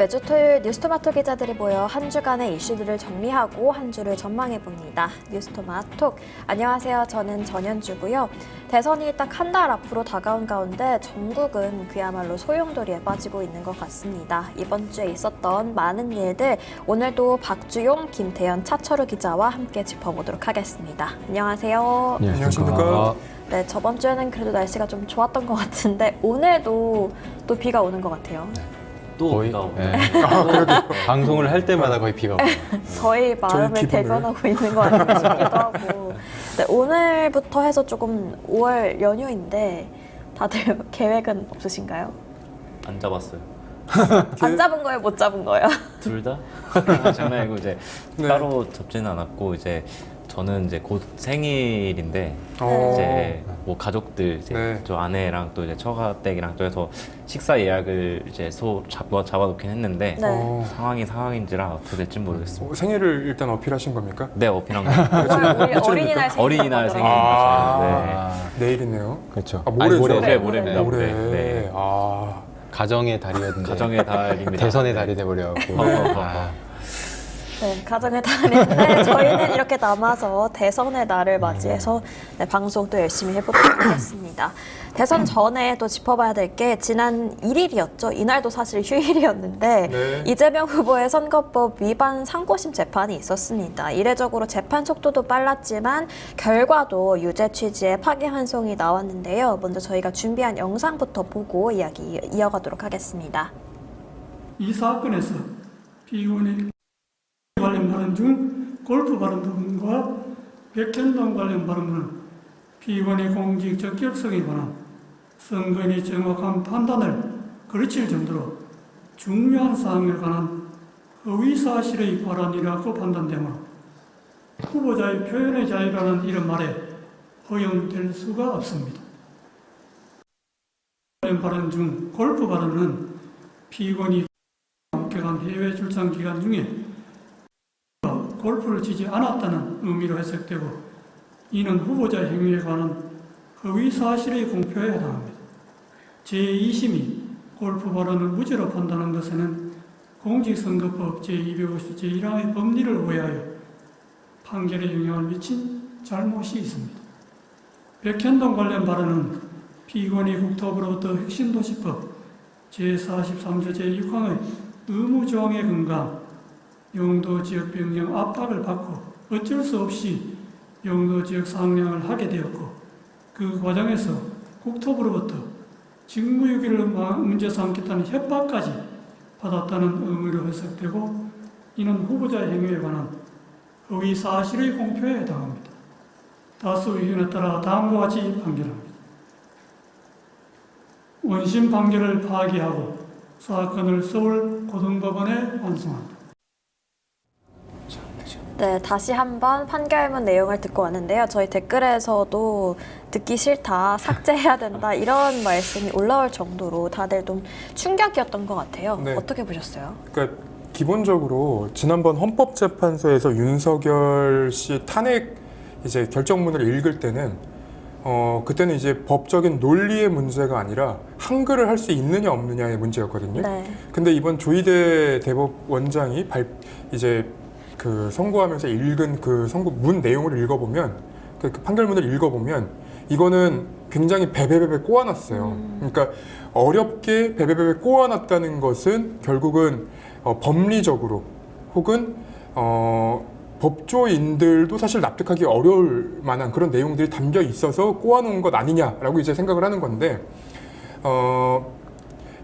매주 토요일 뉴스토마토 기자들이 모여 한 주간의 이슈들을 정리하고 한 주를 전망해봅니다. 뉴스토마톡. 안녕하세요. 저는 전현주고요. 대선이 딱 한 달 앞으로 다가온 가운데 전국은 그야말로 소용돌이에 빠지고 있는 것 같습니다. 이번 주에 있었던 많은 일들 오늘도 박주용, 김태현, 차철우 기자와 함께 짚어보도록 하겠습니다. 안녕하세요. 안녕하십니까. 네, 저번 주에는 그래도 날씨가 좀 좋았던 것 같은데 오늘도 또 비가 오는 것 같아요. 또 거의 비가 오고. 방송을 할 때마다 거의 비가 오고. 저희 마음을 기분을. 대변하고 있는 것 아닌가 싶기도 하고. 네, 오늘부터 해서 조금 5월 연휴인데 다들 계획은 없으신가요? 안 잡았어요. 안 잡은 거예요? 못 잡은 거예요? 둘 다? 장난이고 이제 네. 따로 잡지는 않았고 이제 저는 이제 곧 생일인데 어. 이제 뭐 가족들 이제 네. 저 아내랑 또 이제 처가댁이랑 또 해서 식사 예약을 이제 잡아놓긴 했는데 네. 상황인지라 어떻게 될지 모르겠습니다. 생일을 일단 어필하신 겁니까? 네, 어필한 거. 5월 어린이날 생일. 어린이날 생일. 내일이네요. 그렇죠. 아, 모레죠? 모레입니다. 모레. 네. 아, 가정의 달이었는데 가정의 달입니다. 대선의 네. 달이 돼버려갖고. 네, 가정의 달인데 저희는 이렇게 남아서 대선의 날을 맞이해서 네, 방송도 열심히 해보도록 하겠습니다. 대선 전에 또 짚어봐야 될 게 지난 1일이었죠. 이날도 사실 휴일이었는데 네. 이재명 후보의 선거법 위반 상고심 재판이 있었습니다. 이례적으로 재판 속도도 빨랐지만 결과도 유죄 취지의 파기환송이 나왔는데요. 먼저 저희가 준비한 영상부터 보고 이야기 이어가도록 하겠습니다. 이 사건에서 피의원이 관련 발언 중 골프 발언 부분과 백현동 관련 발언은 피의원의 공직 적격성에 관한 선거인의 정확한 판단을 거칠 정도로 중요한 사항에 관한 허위사실의 발언이라고 판단되므로 후보자의 표현의 자유라는 이런 말에 허용될 수가 없습니다. 관련 발언 중 골프 발언은 피의원이 합격한 해외 출장 기간 중에 골프를 치지 않았다는 의미로 해석되고 이는 후보자 행위에 관한 허위 사실의 공표에 해당합니다. 제2심이 골프 발언을 무죄로 판단한 것에는 공직선거법 제250 제1항의 법리를 오해하여 판결에 영향을 미친 잘못이 있습니다. 백현동 관련 발언은 피의원이 국토부로부터 핵심도시법 제43조 제6항의 의무조항에 근거한 영도지역 변경 압박을 받고 어쩔 수 없이 영도지역 상량을 하게 되었고 그 과정에서 국토부로부터 직무유기를 문제 삼겠다는 협박까지 받았다는 의미로 해석되고 이는 후보자의 행위에 관한 허위 사실의 공표에 해당합니다. 다수 의견에 따라 다음과 같이 판결합니다. 원심 판결을 파기하고 사건을 서울 고등법원에 환송합니다. 네, 다시 한번 판결문 내용을 듣고 왔는데요. 저희 댓글에서도 듣기 싫다, 삭제해야 된다 이런 말씀이 올라올 정도로 다들 좀 충격이었던 것 같아요. 네. 어떻게 보셨어요? 그러니까 기본적으로 지난번 헌법재판소에서 윤석열 씨 탄핵 이제 결정문을 읽을 때는 그때는 이제 법적인 논리의 문제가 아니라 한글을 할 수 있느냐 없느냐의 문제였거든요. 네. 근데 이번 조희대 대법원장이 이제 그 선고하면서 읽은 그 선고문 내용을 읽어보면 그 판결문을 읽어보면 이거는 굉장히 베베베베 꼬아놨어요. 그러니까 어렵게 베베베베 꼬아놨다는 것은 결국은 법리적으로 혹은 법조인들도 사실 납득하기 어려울 만한 그런 내용들이 담겨 있어서 꼬아놓은 것 아니냐라고 이제 생각을 하는 건데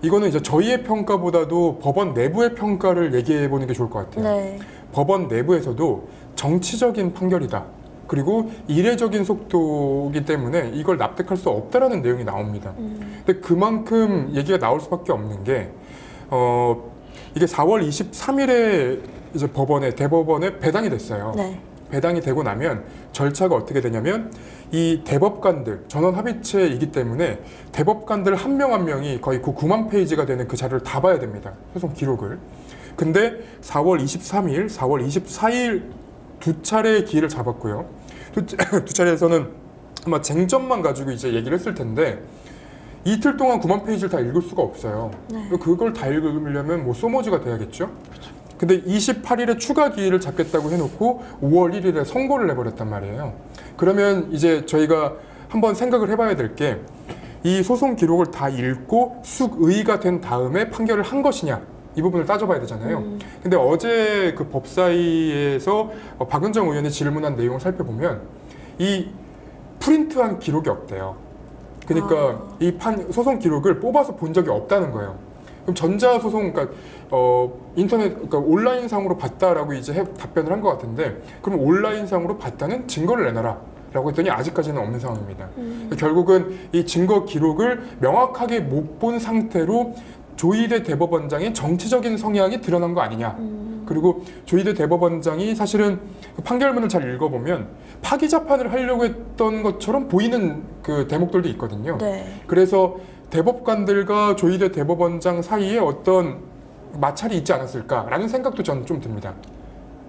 이거는 이제 저희의 평가보다도 법원 내부의 평가를 얘기해 보는 게 좋을 것 같아요. 네. 법원 내부에서도 정치적인 판결이다. 그리고 이례적인 속도이기 때문에 이걸 납득할 수 없다라는 내용이 나옵니다. 근데 그만큼 얘기가 나올 수밖에 없는 게 이게 4월 23일에 이제 대법원에 배당이 됐어요. 네. 배당이 되고 나면 절차가 어떻게 되냐면 이 대법관들 전원 합의체이기 때문에 대법관들 한 명 한 명이 거의 9만 페이지가 되는 그 자료를 다 봐야 됩니다. 소송 기록을. 근데 4월 23일, 4월 24일 두 차례의 기회를 잡았고요. 두 차례에서는 아마 쟁점만 가지고 이제 얘기를 했을 텐데 이틀 동안 9만 페이지를 다 읽을 수가 없어요. 네. 그걸 다 읽으려면 뭐 소머지가 돼야겠죠. 근데 28일에 추가 기일을 잡겠다고 해놓고 5월 1일에 선고를 내버렸단 말이에요. 그러면 이제 저희가 한번 생각을 해봐야 될 게 이 소송 기록을 다 읽고 숙의가 된 다음에 판결을 한 것이냐 이 부분을 따져봐야 되잖아요. 근데 어제 그 법사위에서 박은정 의원이 질문한 내용을 살펴보면 이 프린트한 기록이 없대요. 그러니까 이 소송 기록을 뽑아서 본 적이 없다는 거예요. 그럼 전자소송, 그러니까 인터넷, 그러니까 온라인상으로 봤다라고 이제 답변을 한 것 같은데, 그럼 온라인상으로 봤다는 증거를 내놔라. 라고 했더니 아직까지는 없는 상황입니다. 결국은 이 증거 기록을 명확하게 못 본 상태로 조희대 대법원장의 정치적인 성향이 드러난 거 아니냐. 그리고 조희대 대법원장이 사실은 그 판결문을 잘 읽어보면 파기 재판을 하려고 했던 것처럼 보이는 그 대목들도 있거든요. 네. 그래서 대법관들과 조희대 대법원장 사이에 어떤 마찰이 있지 않았을까라는 생각도 저는 좀 듭니다.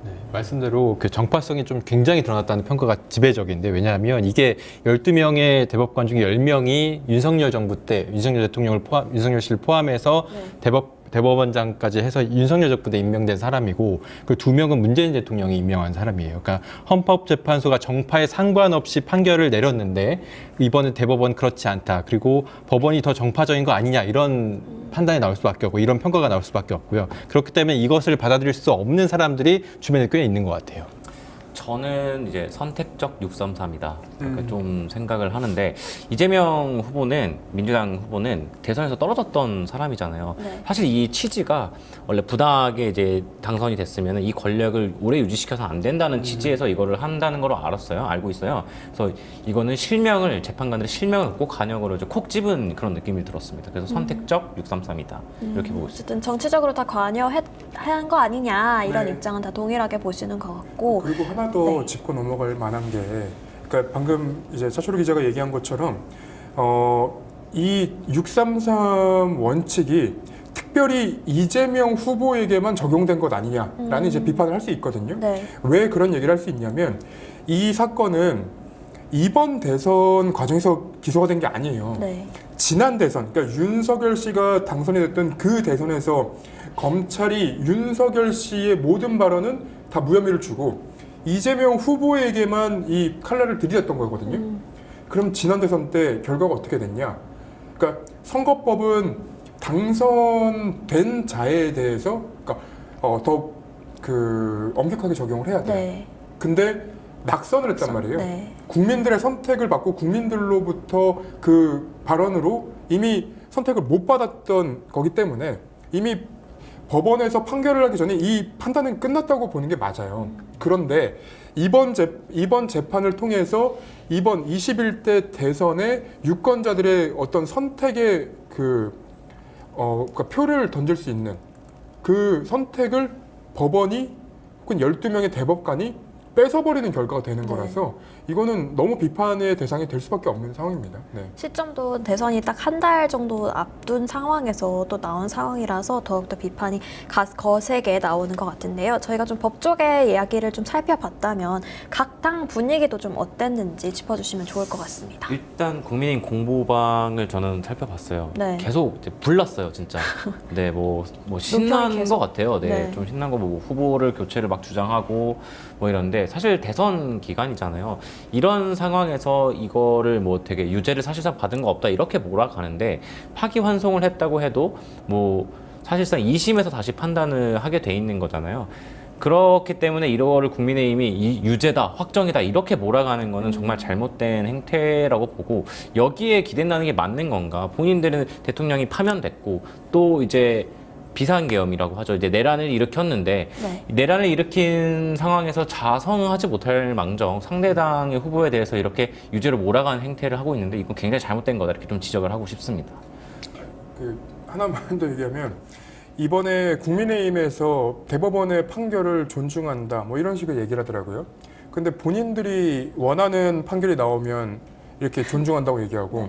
네, 말씀대로 그 정파성이 좀 굉장히 드러났다는 평가가 지배적인데, 왜냐하면 이게 12명의 대법관 중에 10명이 윤석열 정부 때 윤석열 씨를 포함해서 네. 대법원장까지 해서 윤석열 정부 때 임명된 사람이고, 그 2명은 문재인 대통령이 임명한 사람이에요. 그러니까 헌법재판소가 정파에 상관없이 판결을 내렸는데 이번에 대법원 그렇지 않다. 그리고 법원이 더 정파적인 거 아니냐, 이런 판단이 나올 수밖에 없고 이런 평가가 나올 수밖에 없고요. 그렇기 때문에 이것을 받아들일 수 없는 사람들이 주변에 꽤 있는 것 같아요. 저는 이제 선택적 633이다. 그렇게 좀 생각을 하는데, 이재명 후보는, 민주당 후보는 대선에서 떨어졌던 사람이잖아요. 네. 사실 이 취지가 원래 부당하게 이제 당선이 됐으면 이 권력을 오래 유지시켜서 안 된다는 취지에서 이거를 한다는 걸 알고 있어요. 그래서 이거는 재판관들의 실명을 꼭 간역으로 이제 콕 집은 그런 느낌이 들었습니다. 그래서 선택적 633이다. 이렇게 보고 있습니다. 어쨌든 정치적으로 다 관여한 거 아니냐 이런 네. 입장은 다 동일하게 보시는 것 같고. 그리고 하나 더 네. 짚고 넘어갈 만한 게, 그러니까 방금 이제 차초로 기자가 얘기한 것처럼 이 633 원칙이 특별히 이재명 후보에게만 적용된 것 아니냐라는 이제 비판을 할 수 있거든요. 네. 왜 그런 얘기를 할 수 있냐면 이 사건은 이번 대선 과정에서 기소가 된 게 아니에요. 네. 지난 대선, 그러니까 윤석열 씨가 당선이 됐던 그 대선에서 검찰이 윤석열 씨의 모든 발언은 다 무혐의를 주고 이재명 후보에게만 이 칼날을 들이댔던 거거든요. 그럼 지난 대선 때 결과가 어떻게 됐냐? 그러니까 선거법은 당선된 자에 대해서 그러니까 더 그 엄격하게 적용을 해야 돼요. 네. 근데 낙선을 했단 말이에요. 네. 국민들의 선택을 받고 국민들로부터 그 발언으로 이미 선택을 못 받았던 거기 때문에 이미 법원에서 판결을 하기 전에 이 판단은 끝났다고 보는 게 맞아요. 그런데 이번 재판을 통해서 이번 21대 대선의 유권자들의 어떤 선택의 그러니까 표를 던질 수 있는 그 선택을 법원이 혹은 12명의 대법관이 뺏어버리는 결과가 되는 거라서 이거는 너무 비판의 대상이 될 수밖에 없는 상황입니다. 네. 시점도 대선이 딱 한 달 정도 앞둔 상황에서 또 나온 상황이라서 더욱더 비판이 거세게 나오는 것 같은데요. 저희가 좀 법 쪽의 이야기를 좀 살펴봤다면 각 당 분위기도 좀 어땠는지 짚어주시면 좋을 것 같습니다. 일단 국민의힘 공보방을 저는 살펴봤어요. 네. 계속 이제 불났어요, 진짜. 네, 뭐 신난 계속. 것 같아요. 네, 네. 좀 신난 거 보고 후보를 교체를 막 주장하고 뭐 이런데, 사실 대선 기간이잖아요. 이런 상황에서 이거를 뭐 되게 유죄를 사실상 받은 거 없다 이렇게 몰아가는데, 파기환송을 했다고 해도 뭐 사실상 2심에서 다시 판단을 하게 돼 있는 거잖아요. 그렇기 때문에 이거를 국민의힘이 유죄다, 확정이다 이렇게 몰아가는 거는 정말 잘못된 행태라고 보고, 여기에 기댄다는 게 맞는 건가? 본인들은 대통령이 파면됐고 또 이제 비상계엄이라고 하죠. 이제 내란을 일으켰는데 네. 내란을 일으킨 상황에서 자성하지 못할 망정 상대당의 후보에 대해서 이렇게 유죄로 몰아가는 행태를 하고 있는데, 이건 굉장히 잘못된 거다 이렇게 좀 지적을 하고 싶습니다. 그 하나만 더 얘기하면 이번에 국민의힘에서 대법원의 판결을 존중한다 뭐 이런 식의 얘기를 하더라고요. 근데 본인들이 원하는 판결이 나오면 이렇게 존중한다고 얘기하고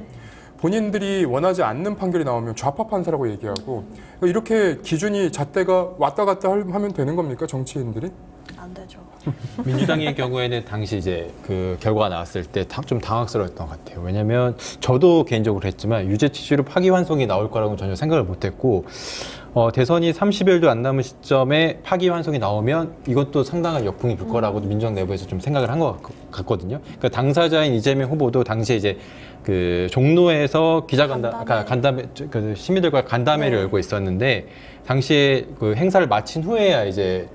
본인들이 원하지 않는 판결이 나오면 좌파 판사라고 얘기하고, 이렇게 기준이 잣대가 왔다 갔다 하면 되는 겁니까, 정치인들이? 안 되죠. 민주당의 경우에는 당시 이제 그 결과가 나왔을 때 좀 당황스러웠던 것 같아요. 왜냐하면 저도 개인적으로 했지만 유죄 취지로 파기환송이 나올 거라고는 전혀 생각을 못했고 대선이 30일도 안 남은 시점에 파기환송이 나오면 이것도 상당한 역풍이 불 거라고 민주당 내부에서 좀 생각을 한 것 같거든요. 그러니까 당사자인 이재명 후보도 당시에 이제 그 종로에서 간담회, 그 시민들과 간담회를 네. 열고 있었는데 당시에 그 행사를 마친 후에야 이제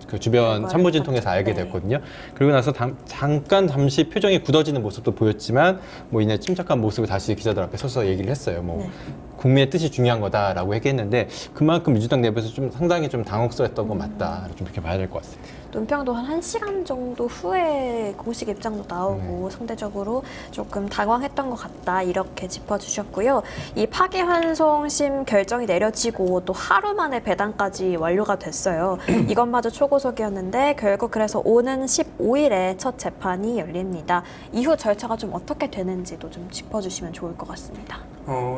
그 주변 참모진 통해서 알게 네. 됐거든요. 그리고 나서 잠시 표정이 굳어지는 모습도 보였지만 뭐 이내 침착한 모습을 다시 기자들 앞에 서서 얘기를 했어요. 뭐 네. 국민의 뜻이 중요한 거다라고 얘기했는데 그만큼 민주당 내부에서 좀 상당히 좀 당혹스러웠던 건 맞다. 좀 그렇게 봐야 될 것 같습니다. 논평도 한 1시간 정도 후에 공식 입장도 나오고 상대적으로 조금 당황했던 것 같다 이렇게 짚어주셨고요. 이 파기환송심 결정이 내려지고 또 하루 만에 배당까지 완료가 됐어요. 이것마저 초고속이었는데 결국 그래서 오는 15일에 첫 재판이 열립니다. 이후 절차가 좀 어떻게 되는지도 좀 짚어주시면 좋을 것 같습니다.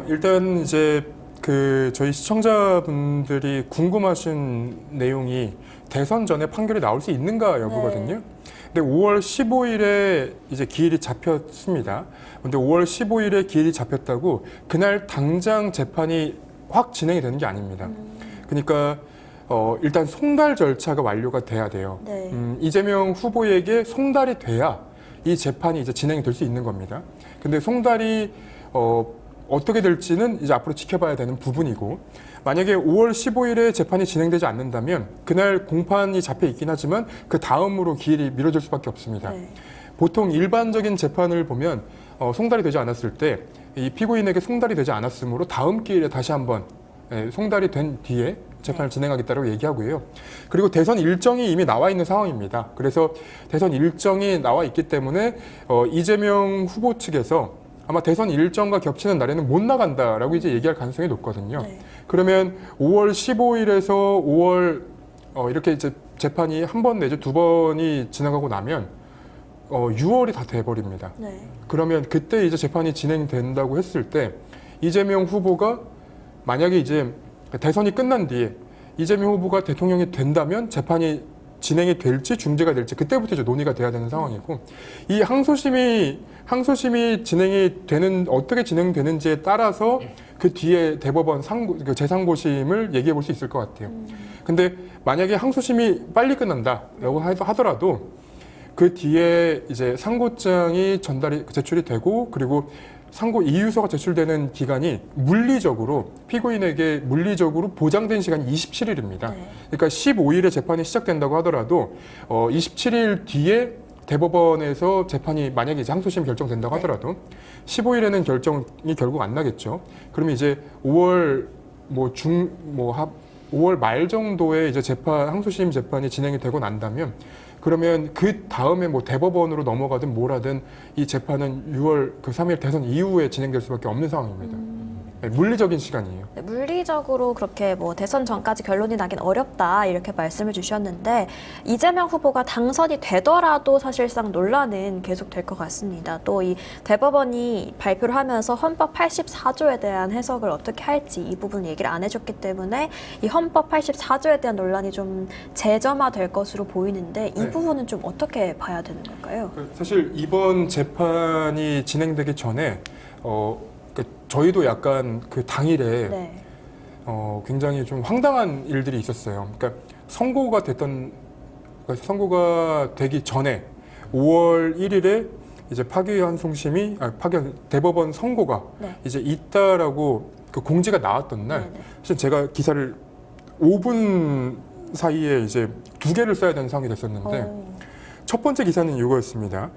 일단 이제 저희 시청자분들이 궁금하신 내용이 대선 전에 판결이 나올 수 있는가 여부거든요. 근데 5월 15일에 이제 기일이 잡혔습니다. 근데 5월 15일에 기일이 잡혔다고 그날 당장 재판이 확 진행이 되는 게 아닙니다. 그러니까 일단 송달 절차가 완료가 돼야 돼요. 네. 이재명 후보에게 송달이 돼야 이 재판이 이제 진행이 될 수 있는 겁니다. 근데 송달이 어떻게 될지는 이제 앞으로 지켜봐야 되는 부분이고, 만약에 5월 15일에 재판이 진행되지 않는다면 그날 공판이 잡혀 있긴 하지만 그 다음으로 기일이 미뤄질 수밖에 없습니다. 네. 보통 일반적인 재판을 보면 송달이 되지 않았을 때 이 피고인에게 송달이 되지 않았으므로 다음 기일에 다시 한번 송달이 된 뒤에 재판을 진행하겠다고 얘기하고요. 그리고 대선 일정이 이미 나와 있는 상황입니다. 그래서 대선 일정이 나와 있기 때문에 이재명 후보 측에서 아마 대선 일정과 겹치는 날에는 못 나간다라고 이제 얘기할 가능성이 높거든요. 네. 그러면 5월 15일에서 5월 이렇게 이제 재판이 한 번 내지 두 번이 지나가고 나면 6월이 다 돼버립니다. 네. 그러면 그때 이제 재판이 진행된다고 했을 때 이재명 후보가 만약에 이제 대선이 끝난 뒤에 이재명 후보가 대통령이 된다면 재판이 진행이 될지 중지가 될지 그때부터 이제 논의가 돼야 되는 상황이고, 이 항소심이 진행이 되는 어떻게 진행되는지에 따라서 그 뒤에 대법원 재상고심을 얘기해 볼 수 있을 것 같아요. 근데 만약에 항소심이 빨리 끝난다라고 하더라도 그 뒤에 이제 상고장이 제출이 되고, 그리고 상고 이유서가 제출되는 기간이 피고인에게 물리적으로 보장된 시간이 27일입니다. 네. 그러니까 15일에 재판이 시작된다고 하더라도 27일 뒤에 대법원에서 재판이 만약에 이제 항소심 결정된다고 하더라도 15일에는 결정이 결국 안 나겠죠. 그러면 이제 5월 5월 말 정도에 이제 항소심 재판이 진행이 되고 난다면, 그러면 그 다음에 대법원으로 넘어가든 뭐라든 이 재판은 6월 3일 대선 이후에 진행될 수밖에 없는 상황입니다. 네, 물리적인 시간이에요. 네, 물리적으로 그렇게 대선 전까지 결론이 나긴 어렵다 이렇게 말씀을 주셨는데, 이재명 후보가 당선이 되더라도 사실상 논란은 계속될 것 같습니다. 또 이 대법원이 발표를 하면서 헌법 84조에 대한 해석을 어떻게 할지 이 부분 얘기를 안 해줬기 때문에 이 헌법 84조에 대한 논란이 좀 재점화될 것으로 보이는데 이 네. 부분은 좀 어떻게 봐야 되는 걸까요? 사실 이번 재판이 진행되기 전에 저희도 약간 그 당일에 네. 굉장히 좀 황당한 일들이 있었어요. 그러니까 선고가 되기 전에 5월 1일에 이제 대법원 선고가 네. 이제 있다라고 그 공지가 나왔던 날, 네네. 사실 제가 기사를 5분 사이에 이제 2개를 써야 되는 상황이 됐었는데, 첫 번째 기사는 이거였습니다.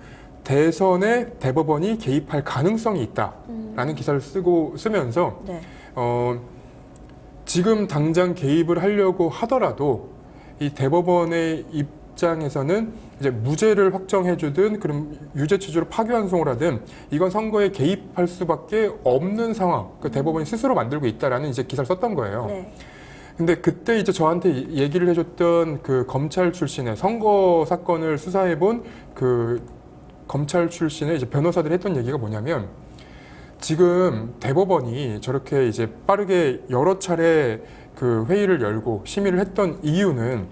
대선에 대법원이 개입할 가능성이 있다라는 기사를 쓰면서 네. 지금 당장 개입을 하려고 하더라도 이 대법원의 입장에서는 이제 무죄를 확정해주든 그럼 유죄 취지로 파기환송을 하든 이건 선거에 개입할 수밖에 없는 상황, 그 대법원이 스스로 만들고 있다라는 이제 기사를 썼던 거예요. 네. 근데 그때 이제 저한테 얘기를 해줬던 그 검찰 출신의 선거 사건을 수사해본 그 검찰 출신의 이제 변호사들이 했던 얘기가 뭐냐면, 지금 대법원이 저렇게 이제 빠르게 여러 차례 그 회의를 열고 심의를 했던 이유는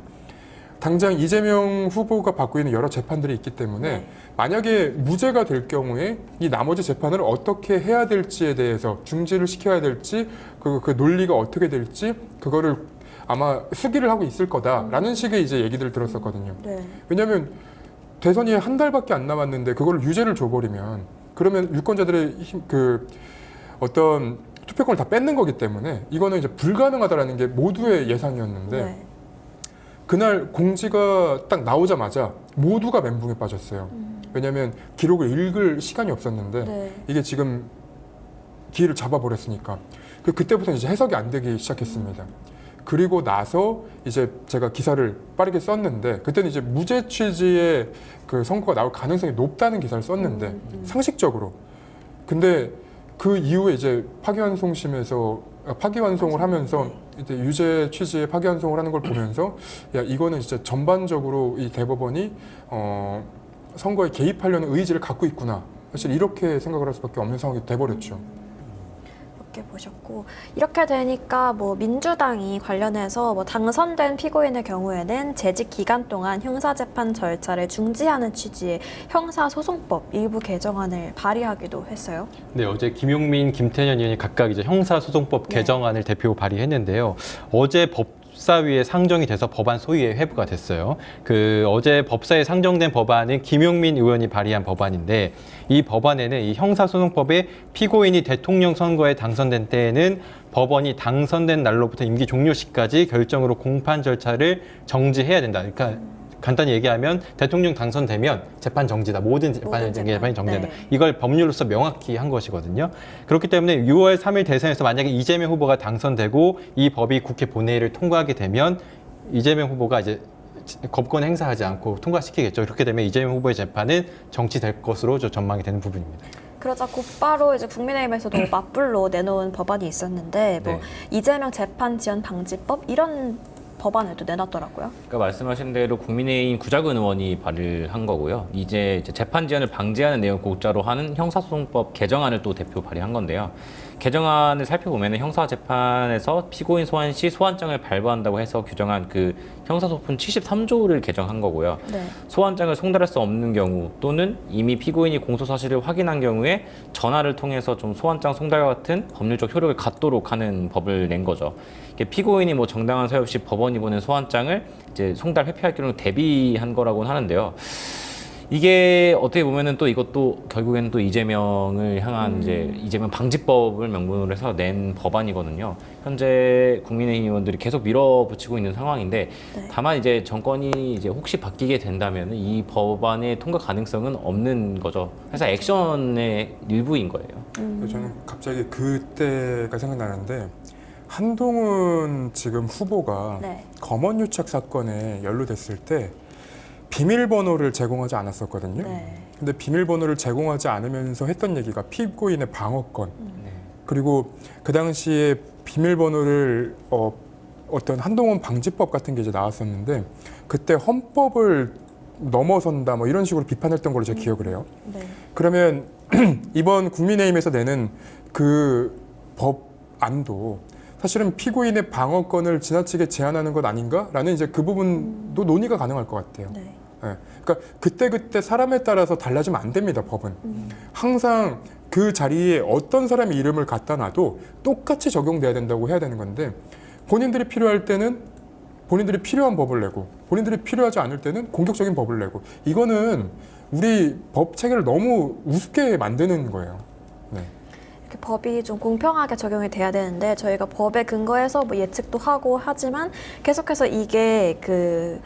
당장 이재명 후보가 받고 있는 여러 재판들이 있기 때문에 네. 만약에 무죄가 될 경우에 이 나머지 재판을 어떻게 해야 될지에 대해서 중지를 시켜야 될지 그 논리가 어떻게 될지 그거를 아마 수기를 하고 있을 거다라는 식의 이제 얘기들을 들었었거든요. 네. 왜냐하면 대선이 한 달밖에 안 남았는데 그걸 유죄를 줘버리면 그러면 유권자들의 그 어떤 투표권을 다 뺏는 거기 때문에 이거는 이제 불가능하다라는 게 모두의 예상이었는데 네. 그날 공지가 딱 나오자마자 모두가 멘붕에 빠졌어요. 왜냐하면 기록을 읽을 시간이 없었는데 네. 이게 지금 기회를 잡아버렸으니까 그때부터 이제 해석이 안 되기 시작했습니다. 그리고 나서 이제 제가 기사를 빠르게 썼는데 그때는 이제 무죄 취지의 그 선고가 나올 가능성이 높다는 기사를 썼는데 상식적으로 근데 그 이후에 이제 파기환송을 하면서 이제 유죄 취지의 파기환송을 하는 걸 보면서 야 이거는 진짜 전반적으로 이 대법원이 선거에 개입하려는 의지를 갖고 있구나 사실 이렇게 생각을 할 수밖에 없는 상황이 돼버렸죠. 이렇게 보셨고 이렇게 되니까 뭐 민주당이 관련해서 뭐 당선된 피고인의 경우에는 재직 기간 동안 형사재판 절차를 중지하는 취지의 형사소송법 일부 개정안을 발의하기도 했어요. 네, 어제 김용민, 김태년 의원이 각각 이제 형사소송법 네. 개정안을 대표 발의했는데요. 어제 법사위에 상정이 돼서 법안 소위에 회부가 됐어요. 그 어제 법사위에 상정된 법안은 김용민 의원이 발의한 법안인데 이 법안에는 이 형사소송법에 피고인이 대통령 선거에 당선된 때에는 법원이 당선된 날로부터 임기 종료 시까지 결정으로 공판 절차를 정지해야 된다. 그러니까 간단히 얘기하면 대통령 당선되면 재판 정지다. 모든 재판이 정지된다. 네. 이걸 법률로서 명확히 한 것이거든요. 그렇기 때문에 6월 3일 대선에서 만약에 이재명 후보가 당선되고 이 법이 국회 본회의를 통과하게 되면 이재명 후보가 이제 거부권 행사하지 않고 통과시키겠죠. 그렇게 되면 이재명 후보의 재판은 정치될 것으로 전망이 되는 부분입니다. 그러자 곧바로 이제 국민의힘에서도 맞불로 내놓은 법안이 있었는데 뭐 네. 이재명 재판 지연 방지법 이런 법안을 또 내놨더라고요. 그러니까 말씀하신 대로 국민의힘 구자근 의원이 발의를 한 거고요. 이제 재판 지연을 방지하는 내용 골자로 하는 형사소송법 개정안을 또 대표 발의한 건데요. 개정안을 살펴보면 형사재판에서 피고인 소환 시 소환장을 발부한다고 해서 규정한 그 형사소품 73조를 개정한 거고요. 네. 소환장을 송달할 수 없는 경우 또는 이미 피고인이 공소 사실을 확인한 경우에 전화를 통해서 좀 소환장 송달과 같은 법률적 효력을 갖도록 하는 법을 낸 거죠. 피고인이 뭐 정당한 사유 없이 법원이 보낸 소환장을 이제 송달 회피할 경우 대비한 거라고는 하는데요. 이게 어떻게 보면은 또 이것도 결국에는 또 이재명을 향한 이제 이재명 방지법을 명분으로 해서 낸 법안이거든요. 현재 국민의힘 의원들이 계속 밀어붙이고 있는 상황인데 네. 다만 이제 정권이 이제 혹시 바뀌게 된다면 이 법안의 통과 가능성은 없는 거죠. 그래서 액션의 일부인 거예요. 저는 갑자기 그때가 생각나는데 한동훈 지금 후보가 네. 검언유착 사건에 연루됐을 때 비밀번호를 제공하지 않았었거든요. 네. 근데 비밀번호를 제공하지 않으면서 했던 얘기가 피고인의 방어권. 그리고 그 당시에 비밀번호를 어떤 한동훈 방지법 같은 게 이제 나왔었는데 그때 헌법을 넘어선다 뭐 이런 식으로 비판했던 걸로 제가 기억을 해요. 네. 그러면 이번 국민의힘에서 내는 그 법안도 사실은 피고인의 방어권을 지나치게 제한하는 것 아닌가라는 이제 그 부분도 논의가 가능할 것 같아요. 네. 예. 그러니까 그때 사람에 따라서 달라지면 안 됩니다. 법은 항상 그 자리에 어떤 사람의 이름을 갖다 놔도 똑같이 적용돼야 된다고 해야 되는 건데 본인들이 필요할 때는 본인들이 필요한 법을 내고 본인들이 필요하지 않을 때는 공격적인 법을 내고 이거는 우리 법 체계를 너무 우습게 만드는 거예요. 네. 이렇게 법이 좀 공평하게 적용이 돼야 되는데 저희가 법에 근거해서 뭐 예측도 하고 하지만 계속해서 이게 그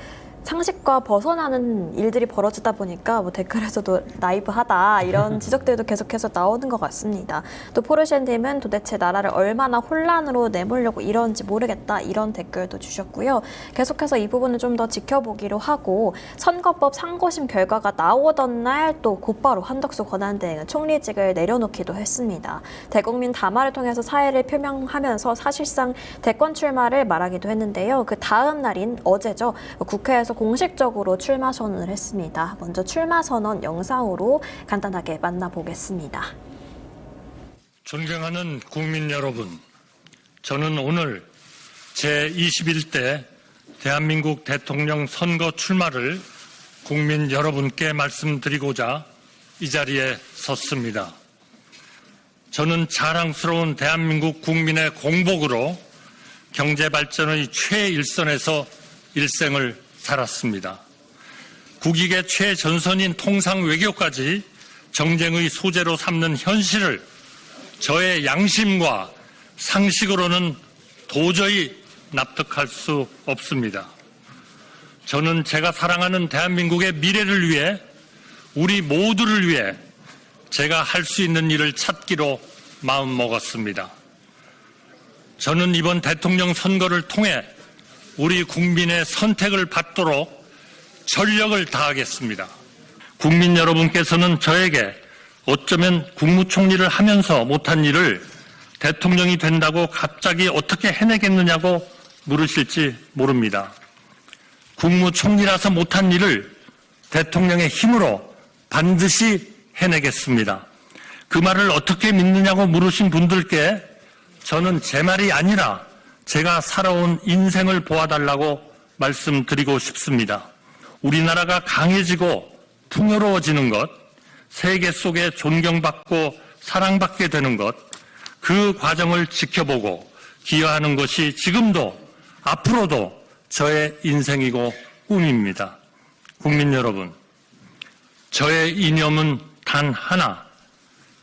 상식과 벗어나는 일들이 벌어지다 보니까 뭐 댓글에서도 나이브하다 이런 지적들도 계속해서 나오는 것 같습니다. 또 포르쉐님은 도대체 나라를 얼마나 혼란으로 내몰려고 이런지 모르겠다 이런 댓글도 주셨고요. 계속해서 이 부분을 좀 더 지켜보기로 하고 선거법 상고심 결과가 나오던 날 또 곧바로 한덕수 권한대행은 총리직을 내려놓기도 했습니다. 대국민 담화를 통해서 사의를 표명하면서 사실상 대권 출마를 말하기도 했는데요. 그 다음 날인 어제죠. 국회에서 공식적으로 출마 선언을 했습니다. 먼저 출마 선언 영상으로 간단하게 만나보겠습니다. 존경하는 국민 여러분, 저는 오늘 제21대 대한민국 대통령 선거 출마를 국민 여러분께 말씀드리고자 이 자리에 섰습니다. 저는 자랑스러운 대한민국 국민의 공복으로 경제 발전의 최일선에서 일생을 살았습니다. 국익의 최전선인 통상 외교까지 정쟁의 소재로 삼는 현실을 저의 양심과 상식으로는 도저히 납득할 수 없습니다. 저는 제가 사랑하는 대한민국의 미래를 위해, 우리 모두를 위해 제가 할 수 있는 일을 찾기로 마음먹었습니다. 저는 이번 대통령 선거를 통해 우리 국민의 선택을 받도록 전력을 다하겠습니다. 국민 여러분께서는 저에게 어쩌면 국무총리를 하면서 못한 일을 대통령이 된다고 갑자기 어떻게 해내겠느냐고 물으실지 모릅니다. 국무총리라서 못한 일을 대통령의 힘으로 반드시 해내겠습니다. 그 말을 어떻게 믿느냐고 물으신 분들께 저는 제 말이 아니라 제가 살아온 인생을 보아달라고 말씀드리고 싶습니다. 우리나라가 강해지고 풍요로워지는 것, 세계 속에 존경받고 사랑받게 되는 것, 그 과정을 지켜보고 기여하는 것이 지금도 앞으로도 저의 인생이고 꿈입니다. 국민 여러분, 저의 이념은 단 하나,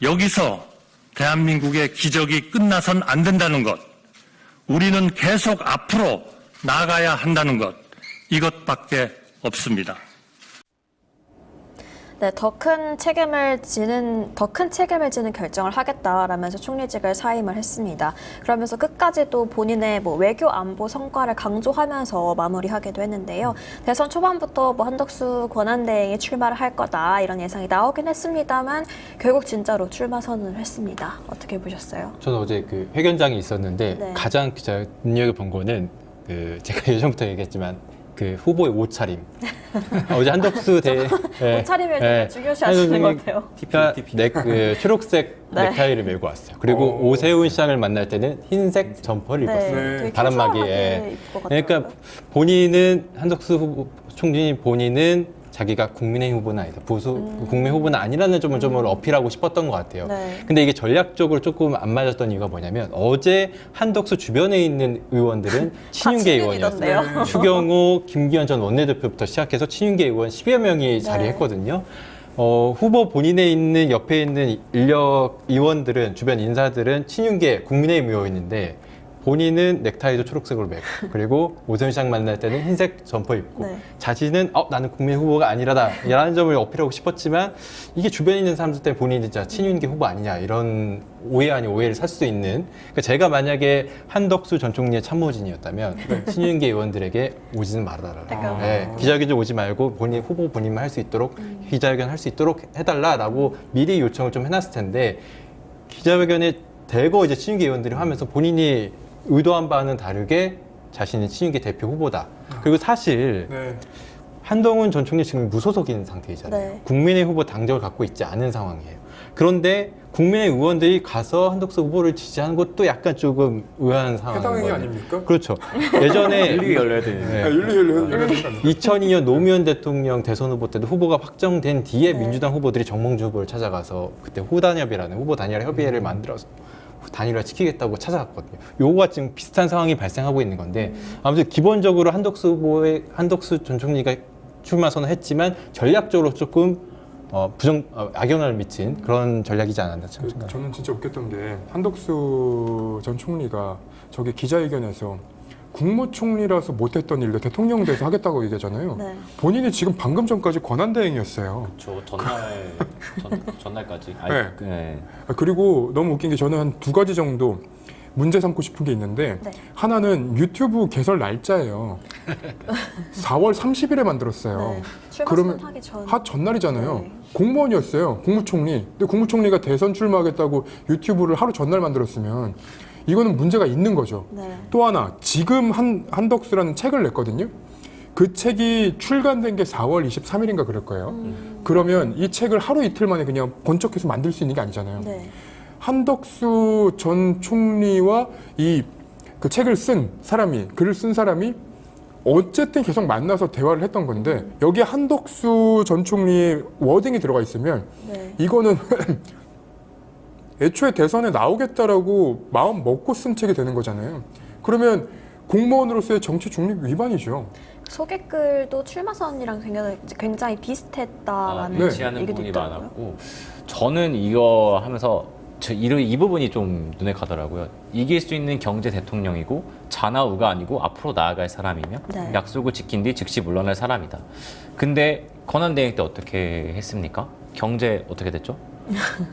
여기서 대한민국의 기적이 끝나선 안 된다는 것, 우리는 계속 앞으로 나아가야 한다는 것, 이것밖에 없습니다. 네, 더 큰 책임을 지는 결정을 하겠다라면서 총리직을 사임을 했습니다. 그러면서 끝까지 또 본인의 외교 안보 성과를 강조하면서 마무리하기도 했는데요. 대선 초반부터 한덕수 권한대행이 출마를 할 거다 이런 예상이 나오긴 했습니다만 결국 진짜로 출마 선언을 했습니다. 어떻게 보셨어요? 저는 어제 그 회견장이 있었는데 네. 가장 제가 눈여겨본 거는 제가 예전부터 얘기했지만 그 후보의 옷차림. 어제 한덕수 옷차림을 되게 중요시 하시는 것 같아요. 그러니까 초록색 네. 넥타이를 메고 왔어요. 그리고 오세훈 시장을 만날 때는 흰색 점퍼를 입었어요. 네. 되게 바람막이에. 캐주얼하게 입고 갔더라고요. 그러니까 본인은 한덕수 후보 총리 본인은 자기가 국민의힘 후보는 아니다. 국민 후보는 아니라는 점을 좀 어필하고 싶었던 것 같아요. 네. 근데 이게 전략적으로 조금 안 맞았던 이유가 뭐냐면 어제 한덕수 주변에 있는 의원들은 친윤계 의원이었어요. 친윤이던데요. 추경호, 김기현 전 원내대표부터 시작해서 친윤계 의원 10여 명이 자리했거든요. 후보 본인에 있는 옆에 있는 인력 의원들은 주변 인사들은 친윤계 국민의힘 의원인데 본인은 넥타이도 초록색으로 메고 그리고 오세훈 시장 만날 때는 흰색 점퍼 입고 네. 자신은 나는 국민 후보가 아니라다 라는 점을 어필하고 싶었지만 이게 주변에 있는 사람들 때문에 본인이 진짜 친윤계 후보 아니냐 이런 오해 아닌 오해를 살 수 있는 그러니까 제가 만약에 한덕수 전 총리의 참모진이었다면 친윤계 의원들에게 오지는 말아달라. 기자회견 오지 말고 본인 후보 본인만 할 수 있도록 기자회견 할 수 있도록 해달라라고 미리 요청을 좀 해놨을 텐데 기자회견에 대거 이제 친윤계 의원들이 하면서 본인이 의도한 바와는 다르게 자신이 친윤계 대표 후보다. 그리고 사실 네. 한동훈 전 총리 지금 무소속인 상태이잖아요. 네. 국민의 후보 당적을 갖고 있지 않은 상황이에요. 그런데 국민의 의원들이 가서 한덕수 후보를 지지하는 것도 약간 조금 의아한 상황인 해당행위 거예요. 아닙니까? 그렇죠. 예전에 윤리위 열려야 되는데. 윤리열려 2002년 노무현 대통령 대선 후보 때도 후보가 확정된 뒤에 네. 민주당 후보들이 정몽주 후보를 찾아가서 그때 후단협이라는 후보 단일화 협의회를 만들어서 단일화 지키겠다고 찾아갔거든요. 요거가 지금 비슷한 상황이 발생하고 있는 건데 아무튼 기본적으로 한덕수 전 총리가 출마 선언했지만 전략적으로 조금 악영향을 미친 그런 전략이지 않았나 생각합니다. 저는 진짜 웃겼던 게 한덕수 전 총리가 저기 기자회견에서 국무총리라서 못했던 일도 대통령 돼서 하겠다고 얘기하잖아요. 네. 본인이 지금 방금 전까지 권한대행이었어요. 전날까지. 네. 그리고 너무 웃긴 게 저는 한 두 가지 정도 문제 삼고 싶은 게 있는데 네. 하나는 유튜브 개설 날짜예요. 4월 30일에 만들었어요. 네. 출마 그러면 선언하기 전. 전날이잖아요. 네. 공무원이었어요. 국무총리. 근데 국무총리가 대선 출마하겠다고 유튜브를 하루 전날 만들었으면 이거는 문제가 있는 거죠. 네. 또 하나 지금 한덕수라는 책을 냈거든요. 그 책이 출간된 게 4월 23일인가 그럴 거예요. 그러면 이 책을 하루 이틀 만에 그냥 번쩍해서 만들 수 있는 게 아니잖아요. 네. 한덕수 전 총리와 그 책을 쓴 사람이 글을 쓴 사람이 어쨌든 계속 만나서 대화를 했던 건데 여기에 한덕수 전 총리 워딩이 들어가 있으면 네. 이거는 애초에 대선에 나오겠다라고 마음 먹고 쓴 책이 되는 거잖아요. 그러면 공무원으로서의 정치 중립 위반이죠. 소개글도 출마 선언이랑 굉장히 비슷했다라는 일치하는 얘기도 부분이 있더라고요. 많았고 저는 이거 하면서 이 부분이 좀 눈에 가더라고요. 이길 수 있는 경제 대통령이고 자나우가 아니고 앞으로 나아갈 사람이며 네. 약속을 지킨 뒤 즉시 물러날 사람이다. 근데 권한대행 때 어떻게 했습니까? 경제 어떻게 됐죠?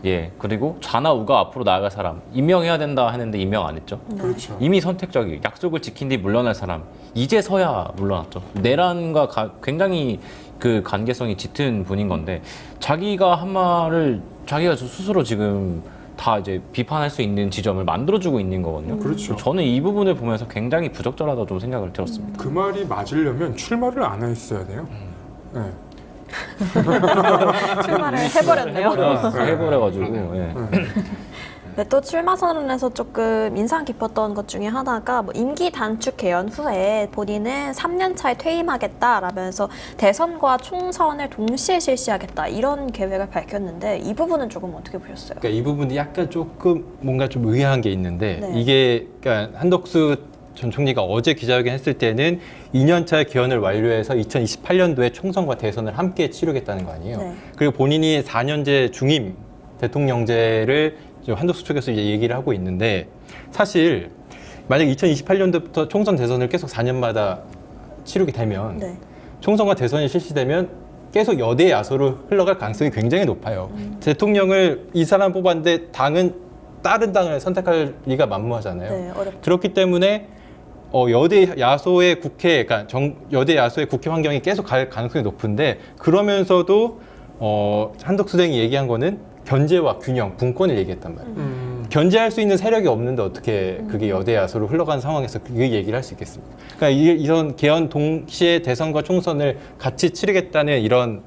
예, 그리고 자나우가 앞으로 나아갈 사람 임명해야 된다 하는데 임명 안 했죠. 그렇죠. 이미 선택적이 약속을 지킨 뒤 물러날 사람 이제서야 물러났죠. 내란과 굉장히 그 관계성이 짙은 분인 건데 자기가 한 말을 자기가 스스로 지금 다 이제 비판할 수 있는 지점을 만들어주고 있는 거거든요. 그렇죠. 저는 이 부분을 보면서 굉장히 부적절하다고 좀 생각을 들었습니다. 그 말이 맞으려면 출마를 안 했어야 돼요. 네. 출마를 해버렸네요. 해버려가지고 예. 네, 또 출마 선언에서 조금 인상 깊었던 것 중에 하나가 뭐 임기 단축 개헌 후에 본인은 3년 차에 퇴임하겠다라면서 대선과 총선을 동시에 실시하겠다 이런 계획을 밝혔는데 이 부분은 조금 어떻게 보셨어요? 그러니까 이 부분이 약간 조금 뭔가 좀 의아한 게 있는데 네. 이게 그러니까 한덕수 전 총리가 어제 기자회견 했을 때는 2년차 개헌을 완료해서 2028년도에 총선과 대선을 함께 치르겠다는 거 아니에요. 네. 그리고 본인이 4년제 중임 대통령제를 지금 한덕수 쪽에서 이제 얘기를 하고 있는데 사실 만약 2028년도부터 총선 대선을 계속 4년마다 치르게 되면 네. 총선과 대선이 실시되면 계속 여대 야소로 흘러갈 가능성이 굉장히 높아요. 대통령을 이 사람 뽑았는데 당은 다른 당을 선택할 리가 만무하잖아요. 네, 어렵죠. 그렇기 때문에 여대 야소의 국회, 그러니까 여대 야소의 국회 환경이 계속 갈 가능성이 높은데 그러면서도 한덕수 대행이 얘기한 거는 견제와 균형, 분권을 얘기했단 말이에요. 견제할 수 있는 세력이 없는데 어떻게 그게 여대 야소로 흘러가는 상황에서 그 얘기를 할 수 있겠습니까? 그러니까 이런 개헌 동시에 대선과 총선을 같이 치르겠다는 이런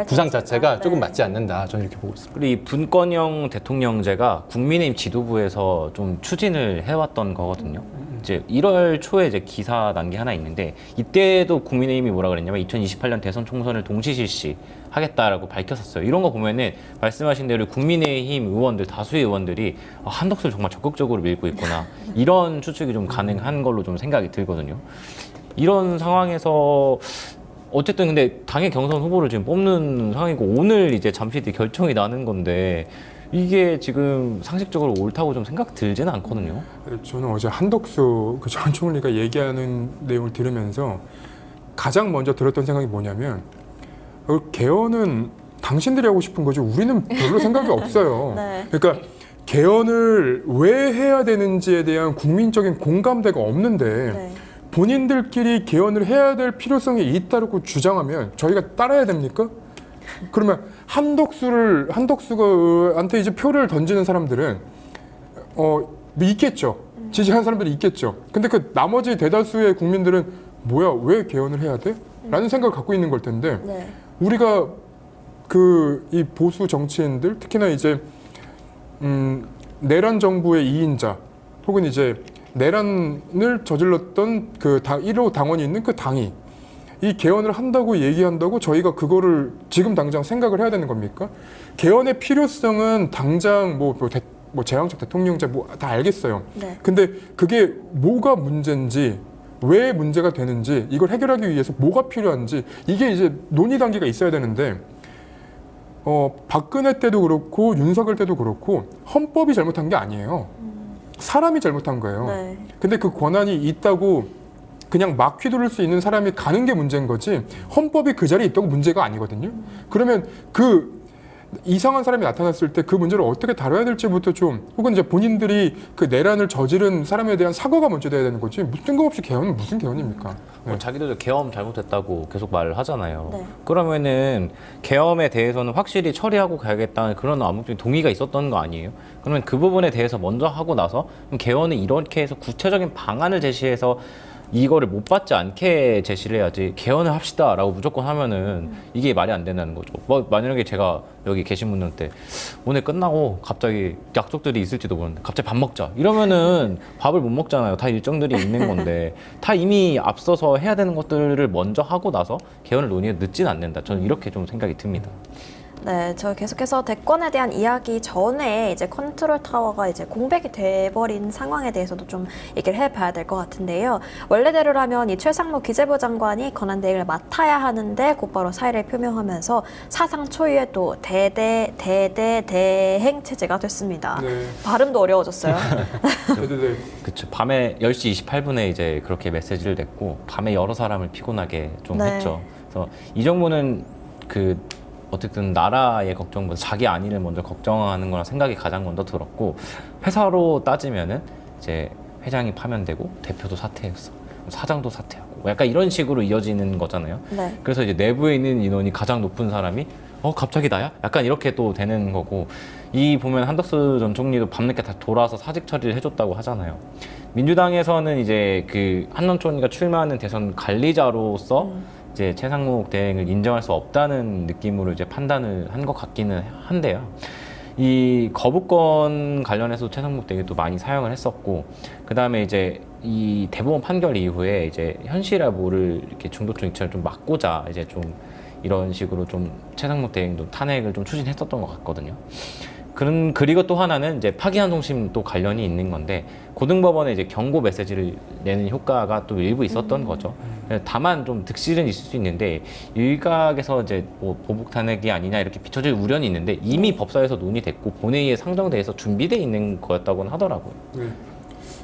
구상 자체가 조금 네. 맞지 않는다. 저는 이렇게 보고 있습니다. 그리고 이 분권형 대통령제가 국민의힘 지도부에서 좀 추진을 해왔던 거거든요. 이제 1월 초에 이제 기사 난 게 하나 있는데 이때도 국민의힘이 뭐라 그랬냐면 2028년 대선 총선을 동시 실시하겠다라고 밝혔었어요. 이런 거 보면은 말씀하신 대로 국민의힘 의원들 다수의 의원들이 한덕수를 정말 적극적으로 밀고 있구나 이런 추측이 좀 가능한 걸로 좀 생각이 들거든요. 이런 상황에서 어쨌든 근데 당의 경선 후보를 지금 뽑는 상황이고 오늘 이제 잠시 뒤 결정이 나는 건데 이게 지금 상식적으로 옳다고 좀 생각 들지는 않거든요. 저는 어제 한덕수 그 전 총리가 얘기하는 내용을 들으면서 가장 먼저 들었던 생각이 뭐냐면 개헌은 당신들이 하고 싶은 거지 우리는 별로 생각이 없어요. 네. 그러니까 개헌을 왜 해야 되는지에 대한 국민적인 공감대가 없는데 네. 본인들끼리 개헌을 해야 될 필요성이 있다고 주장하면 저희가 따라야 됩니까? 그러면 한덕수한테 이제 표를 던지는 사람들은 있겠죠. 지지하는 사람들이 있겠죠. 근데 그 나머지 대다수의 국민들은 뭐야 왜 개헌을 해야 돼? 라는 생각을 갖고 있는 걸 텐데 네. 우리가 이 보수 정치인들 특히나 이제 내란 정부의 2인자 혹은 이제 내란을 저질렀던 그 1호 당원이 있는 그 당이 이 개헌을 한다고 얘기한다고 저희가 그거를 지금 당장 생각을 해야 되는 겁니까? 개헌의 필요성은 당장 뭐 제왕적 대통령제 뭐 다 알겠어요. 네. 근데 그게 뭐가 문제인지 왜 문제가 되는지 이걸 해결하기 위해서 뭐가 필요한지 이게 이제 논의 단계가 있어야 되는데 박근혜 때도 그렇고 윤석열 때도 그렇고 헌법이 잘못한 게 아니에요. 사람이 잘못한 거예요. 네. 근데 그 권한이 있다고 그냥 막 휘두를 수 있는 사람이 가는 게 문제인 거지 헌법이 그 자리에 있다고 문제가 아니거든요. 그러면 그 이상한 사람이 나타났을 때 그 문제를 어떻게 다뤄야 될지부터 좀 혹은 이제 본인들이 그 내란을 저지른 사람에 대한 사과가 먼저 돼야 되는 거지 무슨 뜬금없이 개헌은 무슨 개헌입니까? 네. 자기들도 계엄 잘못했다고 계속 말을 하잖아요. 네. 그러면은 계엄에 대해서는 확실히 처리하고 가야겠다는 그런 암묵적인 동의가 있었던 거 아니에요? 그러면 그 부분에 대해서 먼저 하고 나서 개헌을 이렇게 해서 구체적인 방안을 제시해서 이거를 못 받지 않게 제시를 해야지 개헌을 합시다라고 무조건 하면은 이게 말이 안 된다는 거죠. 뭐 만약에 제가 여기 계신 분들한테 오늘 끝나고 갑자기 약속들이 있을지도 모르는데 갑자기 밥 먹자 이러면은 밥을 못 먹잖아요. 다 일정들이 있는 건데 다 이미 앞서서 해야 되는 것들을 먼저 하고 나서 개헌을 논의에 늦지는 않는다. 저는 이렇게 좀 생각이 듭니다. 네, 저 계속해서 대권에 대한 이야기 전에 이제 컨트롤 타워가 이제 공백이 돼버린 상황에 대해서도 좀 얘기를 해봐야 될 것 같은데요. 원래대로라면 이 최상무 기재부 장관이 권한대행을 맡아야 하는데 곧바로 사의를 표명하면서 사상 초유의 또 대행 체제가 됐습니다. 네. 발음도 어려워졌어요. 네네네. 그쵸. 밤에 10시 28분에 이제 그렇게 메시지를 냈고 밤에 여러 사람을 피곤하게 좀 네. 했죠. 그래서 이 정부는 어쨌든 나라의 걱정보다 자기 안위를 먼저 걱정하는 거랑 생각이 가장 먼저 들었고, 회사로 따지면은 이제 회장이 파면되고 대표도 사퇴했어, 사장도 사퇴하고 약간 이런 식으로 이어지는 거잖아요. 네. 그래서 이제 내부에 있는 인원이 가장 높은 사람이 갑자기 나야? 약간 이렇게 또 되는 거고, 이 보면 한덕수 전 총리도 밤늦게 다 돌아와서 사직 처리를 해줬다고 하잖아요. 민주당에서는 이제 그 한전 총리가 출마하는 대선 관리자로서 이제 최상목 대행을 인정할 수 없다는 느낌으로 이제 판단을 한 것 같기는 한데요. 이 거부권 관련해서 최상목 대행이 또 많이 사용을 했었고, 그 다음에 이제 이 대법원 판결 이후에 이제 현실화보를 이렇게 중도층 입찰을 좀 막고자 이제 좀 이런 식으로 좀 최상목 대행도 탄핵을 좀 추진했었던 것 같거든요. 그리고 또 하나는 이제 파기환송심 또 관련이 있는 건데, 고등법원에 이제 경고 메시지를 내는 효과가 또 일부 있었던 거죠. 다만 좀 득실은 있을 수 있는데, 일각에서 이제 뭐 보복 탄핵이 아니냐 이렇게 비춰질 우려는 있는데, 이미 법사위에서 논의됐고 본회의에 상정돼서 준비돼 있는 거였다고는 하더라고요. 네.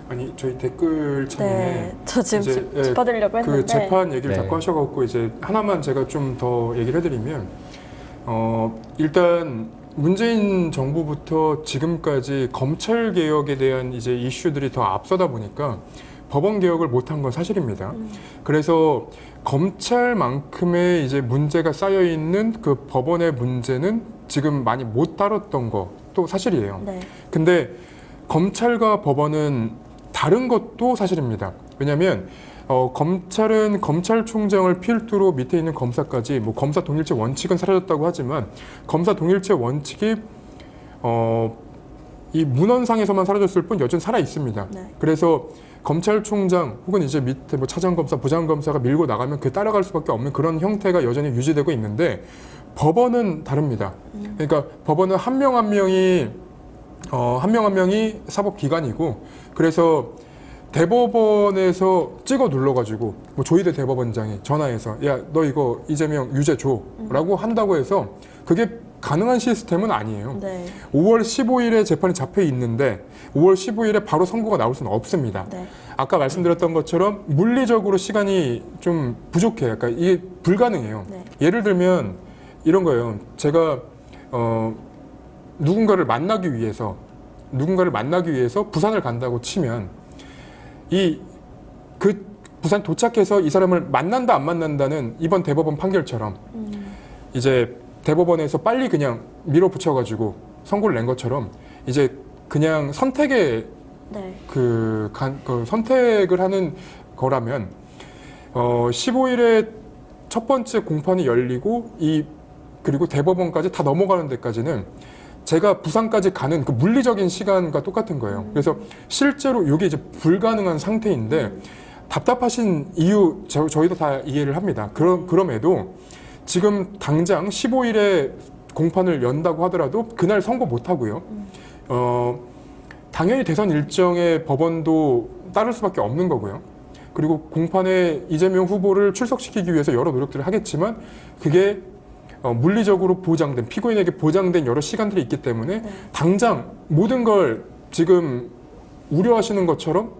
아니 저희 댓글창에 네, 저 지금 이제, 짚어드리려고 했는데 그 재판 얘기를 네. 자꾸 하셔갖고 이제 하나만 제가 좀 더 얘기를 해드리면, 일단 문재인 정부부터 지금까지 검찰 개혁에 대한 이제 이슈들이 더 앞서다 보니까 법원 개혁을 못한 건 사실입니다. 그래서 검찰만큼의 이제 문제가 쌓여 있는 그 법원의 문제는 지금 많이 못 다뤘던 것도 사실이에요. 네. 근데 검찰과 법원은 다른 것도 사실입니다. 왜냐하면 검찰은 검찰총장을 필두로 밑에 있는 검사까지 뭐 검사 동일체 원칙은 사라졌다고 하지만, 검사 동일체 원칙이 이 문헌상에서만 사라졌을 뿐 여전히 살아 있습니다. 네. 그래서 검찰총장 혹은 이제 밑에 뭐 차장검사, 부장검사가 밀고 나가면 그 따라갈 수밖에 없는 그런 형태가 여전히 유지되고 있는데, 법원은 다릅니다. 그러니까 법원은 한 명 한 명이 사법기관이고, 그래서 대법원에서 찍어 눌러가지고 뭐 조희대 대법원장이 전화해서 야, 너 이거 이재명 유죄 줘라고 한다고 해서 그게 가능한 시스템은 아니에요. 네. 5월 15일에 재판이 잡혀 있는데 5월 15일에 바로 선고가 나올 수는 없습니다. 네. 아까 말씀드렸던 것처럼 물리적으로 시간이 좀 부족해요. 그러니까 이게 불가능해요. 네. 예를 들면 이런 거예요. 제가 누군가를 만나기 위해서 부산을 간다고 치면 그 부산 도착해서 이 사람을 만난다 안 만난다는 이번 대법원 판결처럼 이제 대법원에서 빨리 그냥 밀어붙여가지고 선고를 낸 것처럼 이제 그냥 선택에 네. 그 선택을 하는 거라면 15일에 첫 번째 공판이 열리고 그리고 대법원까지 다 넘어가는 데까지는 제가 부산까지 가는 그 물리적인 시간과 똑같은 거예요. 그래서 실제로 이게 이제 불가능한 상태인데, 답답하신 이유 저희도 다 이해를 합니다. 그럼에도 지금 당장 15일에 공판을 연다고 하더라도 그날 선고 못 하고요. 당연히 대선 일정에 법원도 따를 수밖에 없는 거고요. 그리고 공판에 이재명 후보를 출석시키기 위해서 여러 노력들을 하겠지만, 그게 물리적으로 보장된, 피고인에게 보장된 여러 시간들이 있기 때문에 당장 모든 걸 지금 우려하시는 것처럼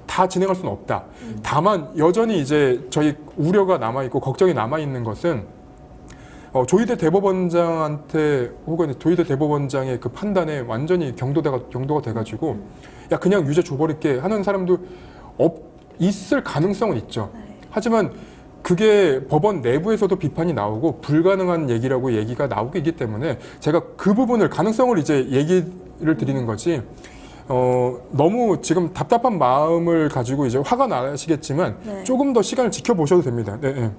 다 진행할 수는 없다. 다만 여전히 이제 저희 우려가 남아있고 걱정이 남아있는 것은 조희대 대법원장한테 혹은 조희대 대법원장의 그 판단에 완전히 경도가 돼가지고 야, 그냥 유죄 줘버릴게 하는 사람도 있을 가능성은 있죠. 하지만 그게 법원 내부에서도 비판이 나오고 불가능한 얘기가 나오고 있기 때문에 제가 그 부분을, 가능성을 이제 얘기를 드리는 거지, 너무 지금 답답한 마음을 가지고 이제 화가 나시겠지만 네. 조금 더 시간을 지켜보셔도 됩니다. 네, 네.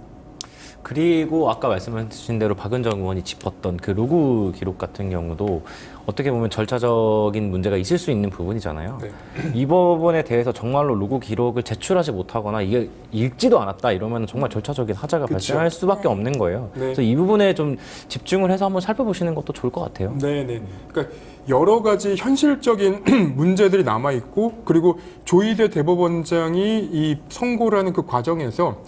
그리고 아까 말씀하신 대로 박은정 의원이 짚었던 그 로그 기록 같은 경우도 어떻게 보면 절차적인 문제가 있을 수 있는 부분이잖아요. 네. 이 부분에 대해서 정말로 로그 기록을 제출하지 못하거나 이게 읽지도 않았다 이러면 정말 절차적인 하자가 그쵸. 발생할 수밖에 네. 없는 거예요. 네. 그래서 이 부분에 좀 집중을 해서 한번 살펴보시는 것도 좋을 것 같아요. 네, 네. 그러니까 여러 가지 현실적인 문제들이 남아 있고 그리고 조희대 대법원장이 이 선고라는 그 과정에서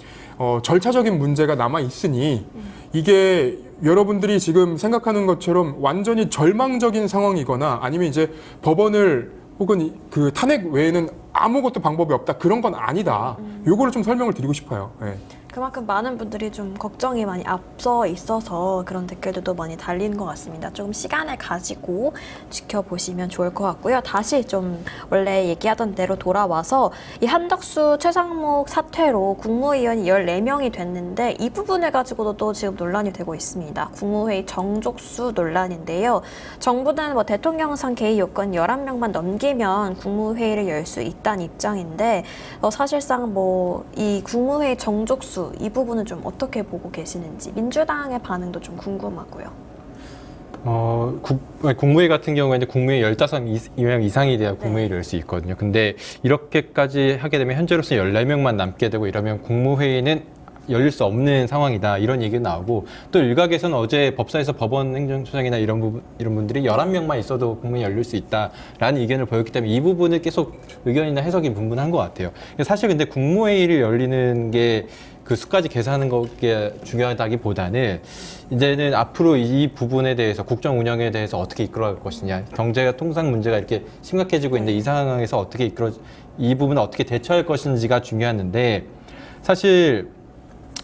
절차적인 문제가 남아 있으니 이게 여러분들이 지금 생각하는 것처럼 완전히 절망적인 상황이거나 아니면 이제 법원을 혹은 그 탄핵 외에는 아무것도 방법이 없다 그런 건 아니다. 요거를 좀 설명을 드리고 싶어요. 네. 그만큼 많은 분들이 좀 걱정이 많이 앞서 있어서 그런 댓글들도 많이 달리는 것 같습니다. 조금 시간을 가지고 지켜보시면 좋을 것 같고요. 다시 좀 원래 얘기하던 대로 돌아와서 이 한덕수 최상목 사퇴로 국무위원이 14명이 됐는데 이 부분을 가지고도 또 지금 논란이 되고 있습니다. 국무회의 정족수 논란인데요. 정부는 뭐 대통령상 개의 요건 11명만 넘기면 국무회의를 열 수 있다는 입장인데 사실상 뭐 이 국무회의 정족수 이 부분은 좀 어떻게 보고 계시는지 민주당의 반응도 좀 궁금하고요. 국무회의 같은 경우에는 국무회의 15명 이상이 돼야 국무회의를 열 수 있거든요. 근데 이렇게까지 하게 되면 현재로서 14명만 남게 되고 이러면 국무회의는 열릴 수 없는 상황이다 이런 얘기가 나오고 또 일각에서는 어제 법사에서 법원 행정처장이나 이런 분들이 11명만 있어도 국무회의 열릴 수 있다라는 의견을 보였기 때문에 이 부분을 계속 의견이나 해석이 분분한 것 같아요. 사실 근데 국무회의를 열리는 게 그 수까지 계산하는 게 중요하다기보다는 이제는 앞으로 이 부분에 대해서 국정 운영에 대해서 어떻게 이끌어갈 것이냐 경제가 통상 문제가 이렇게 심각해지고 있는데 이 상황에서 이 부분을 어떻게 대처할 것인지가 중요한데 사실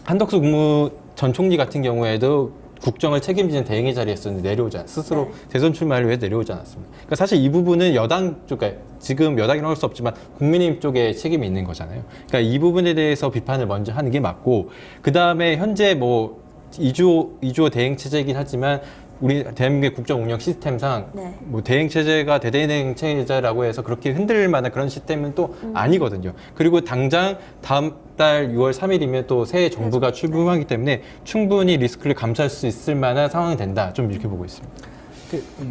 한덕수 국무 전 총리 같은 경우에도 국정을 책임지는 대행의 자리에 있었는데 내려오지 않았어요. 스스로 대선 출마를 위해 내려오지 않았습니다. 그러니까 사실 이 부분은 여당 쪽, 지금 여당이라고 할 수 없지만 국민의힘 쪽에 책임이 있는 거잖아요. 그러니까 이 부분에 대해서 비판을 먼저 하는 게 맞고 그 다음에 현재 뭐 2조 대행 체제이긴 하지만 우리 대한민국의 국정 운영 시스템상 네. 뭐 대행 체제가 대대행 체제라고 해서 그렇게 흔들릴 만한 그런 시스템은 또 아니거든요. 그리고 당장 다음 달 6월 3일이면 또 새 정부가 출범하기 때문에 충분히 리스크를 감수할 수 있을 만한 상황이 된다. 좀 이렇게 보고 있습니다.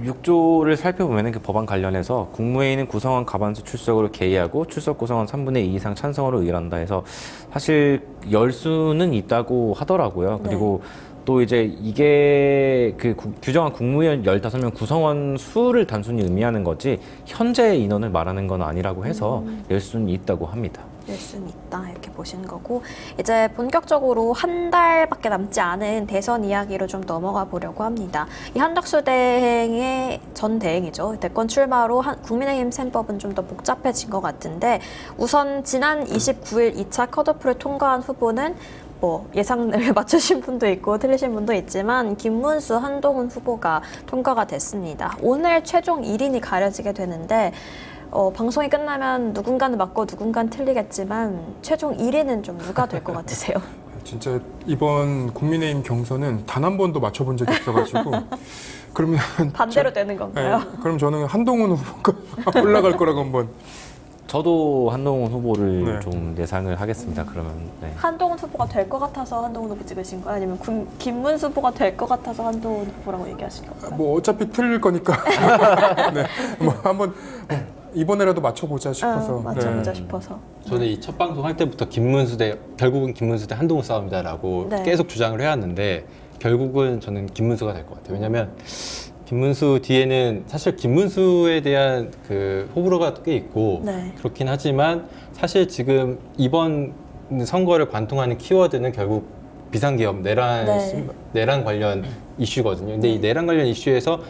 6조를 살펴보면 그 법안 관련해서 국무회의는 구성원 과반수 출석으로 개의하고 출석 구성원 3분의 2 이상 찬성으로 의결한다 해서 사실 열 수는 있다고 하더라고요. 그리고 또 이제 이게 그 규정한 국무위원 15명 구성원 수를 단순히 의미하는 거지 현재 인원을 말하는 건 아니라고 해서 열 수는 있다고 합니다. 열 수는 있다 이렇게 보시는 거고 이제 본격적으로 한 달밖에 남지 않은 대선 이야기로 좀 넘어가 보려고 합니다. 이 한덕수 대행의 전 대행이죠. 대권 출마로 국민의힘 셈법은 좀 더 복잡해진 것 같은데 우선 지난 29일 2차 컷오프를 통과한 후보는 뭐 예상을 맞추신 분도 있고 틀리신 분도 있지만 김문수, 한동훈 후보가 통과가 됐습니다. 오늘 최종 1인이 가려지게 되는데 방송이 끝나면 누군가는 맞고 누군가는 틀리겠지만 최종 1위는 좀 누가 될 것 같으세요? 진짜 이번 국민의힘 경선은 단 한 번도 맞춰본 적이 없어가지고 그러면 반대로 되는 건가요? 네, 그럼 저는 한동훈 후보가 올라갈 거라고 한번. 저도 한동훈 후보를 네. 좀 예상을 하겠습니다. 그러면 네. 한동훈 후보가 될 것 같아서 한동훈 후보 찍으신 거예요? 아니면 김문수 후보가 될 것 같아서 한동훈 후보라고 얘기하신 건가요? 뭐 어차피 틀릴 거니까 네, 뭐 한번 이번에라도 맞춰보자 싶어서. 맞춰보자 네. 싶어서. 저는 이 첫 방송 할 때부터 결국은 김문수 대 한동훈 싸움이다라고 네. 계속 주장을 해왔는데 결국은 저는 김문수가 될 것 같아요. 왜냐하면 김문수 뒤에는 사실 김문수에 대한 그 호불호가 꽤 있고 네. 그렇긴 하지만 사실 지금 이번 선거를 관통하는 키워드는 결국 비상계엄 내란 관련 이슈거든요. 근데 이 내란 관련 이슈에서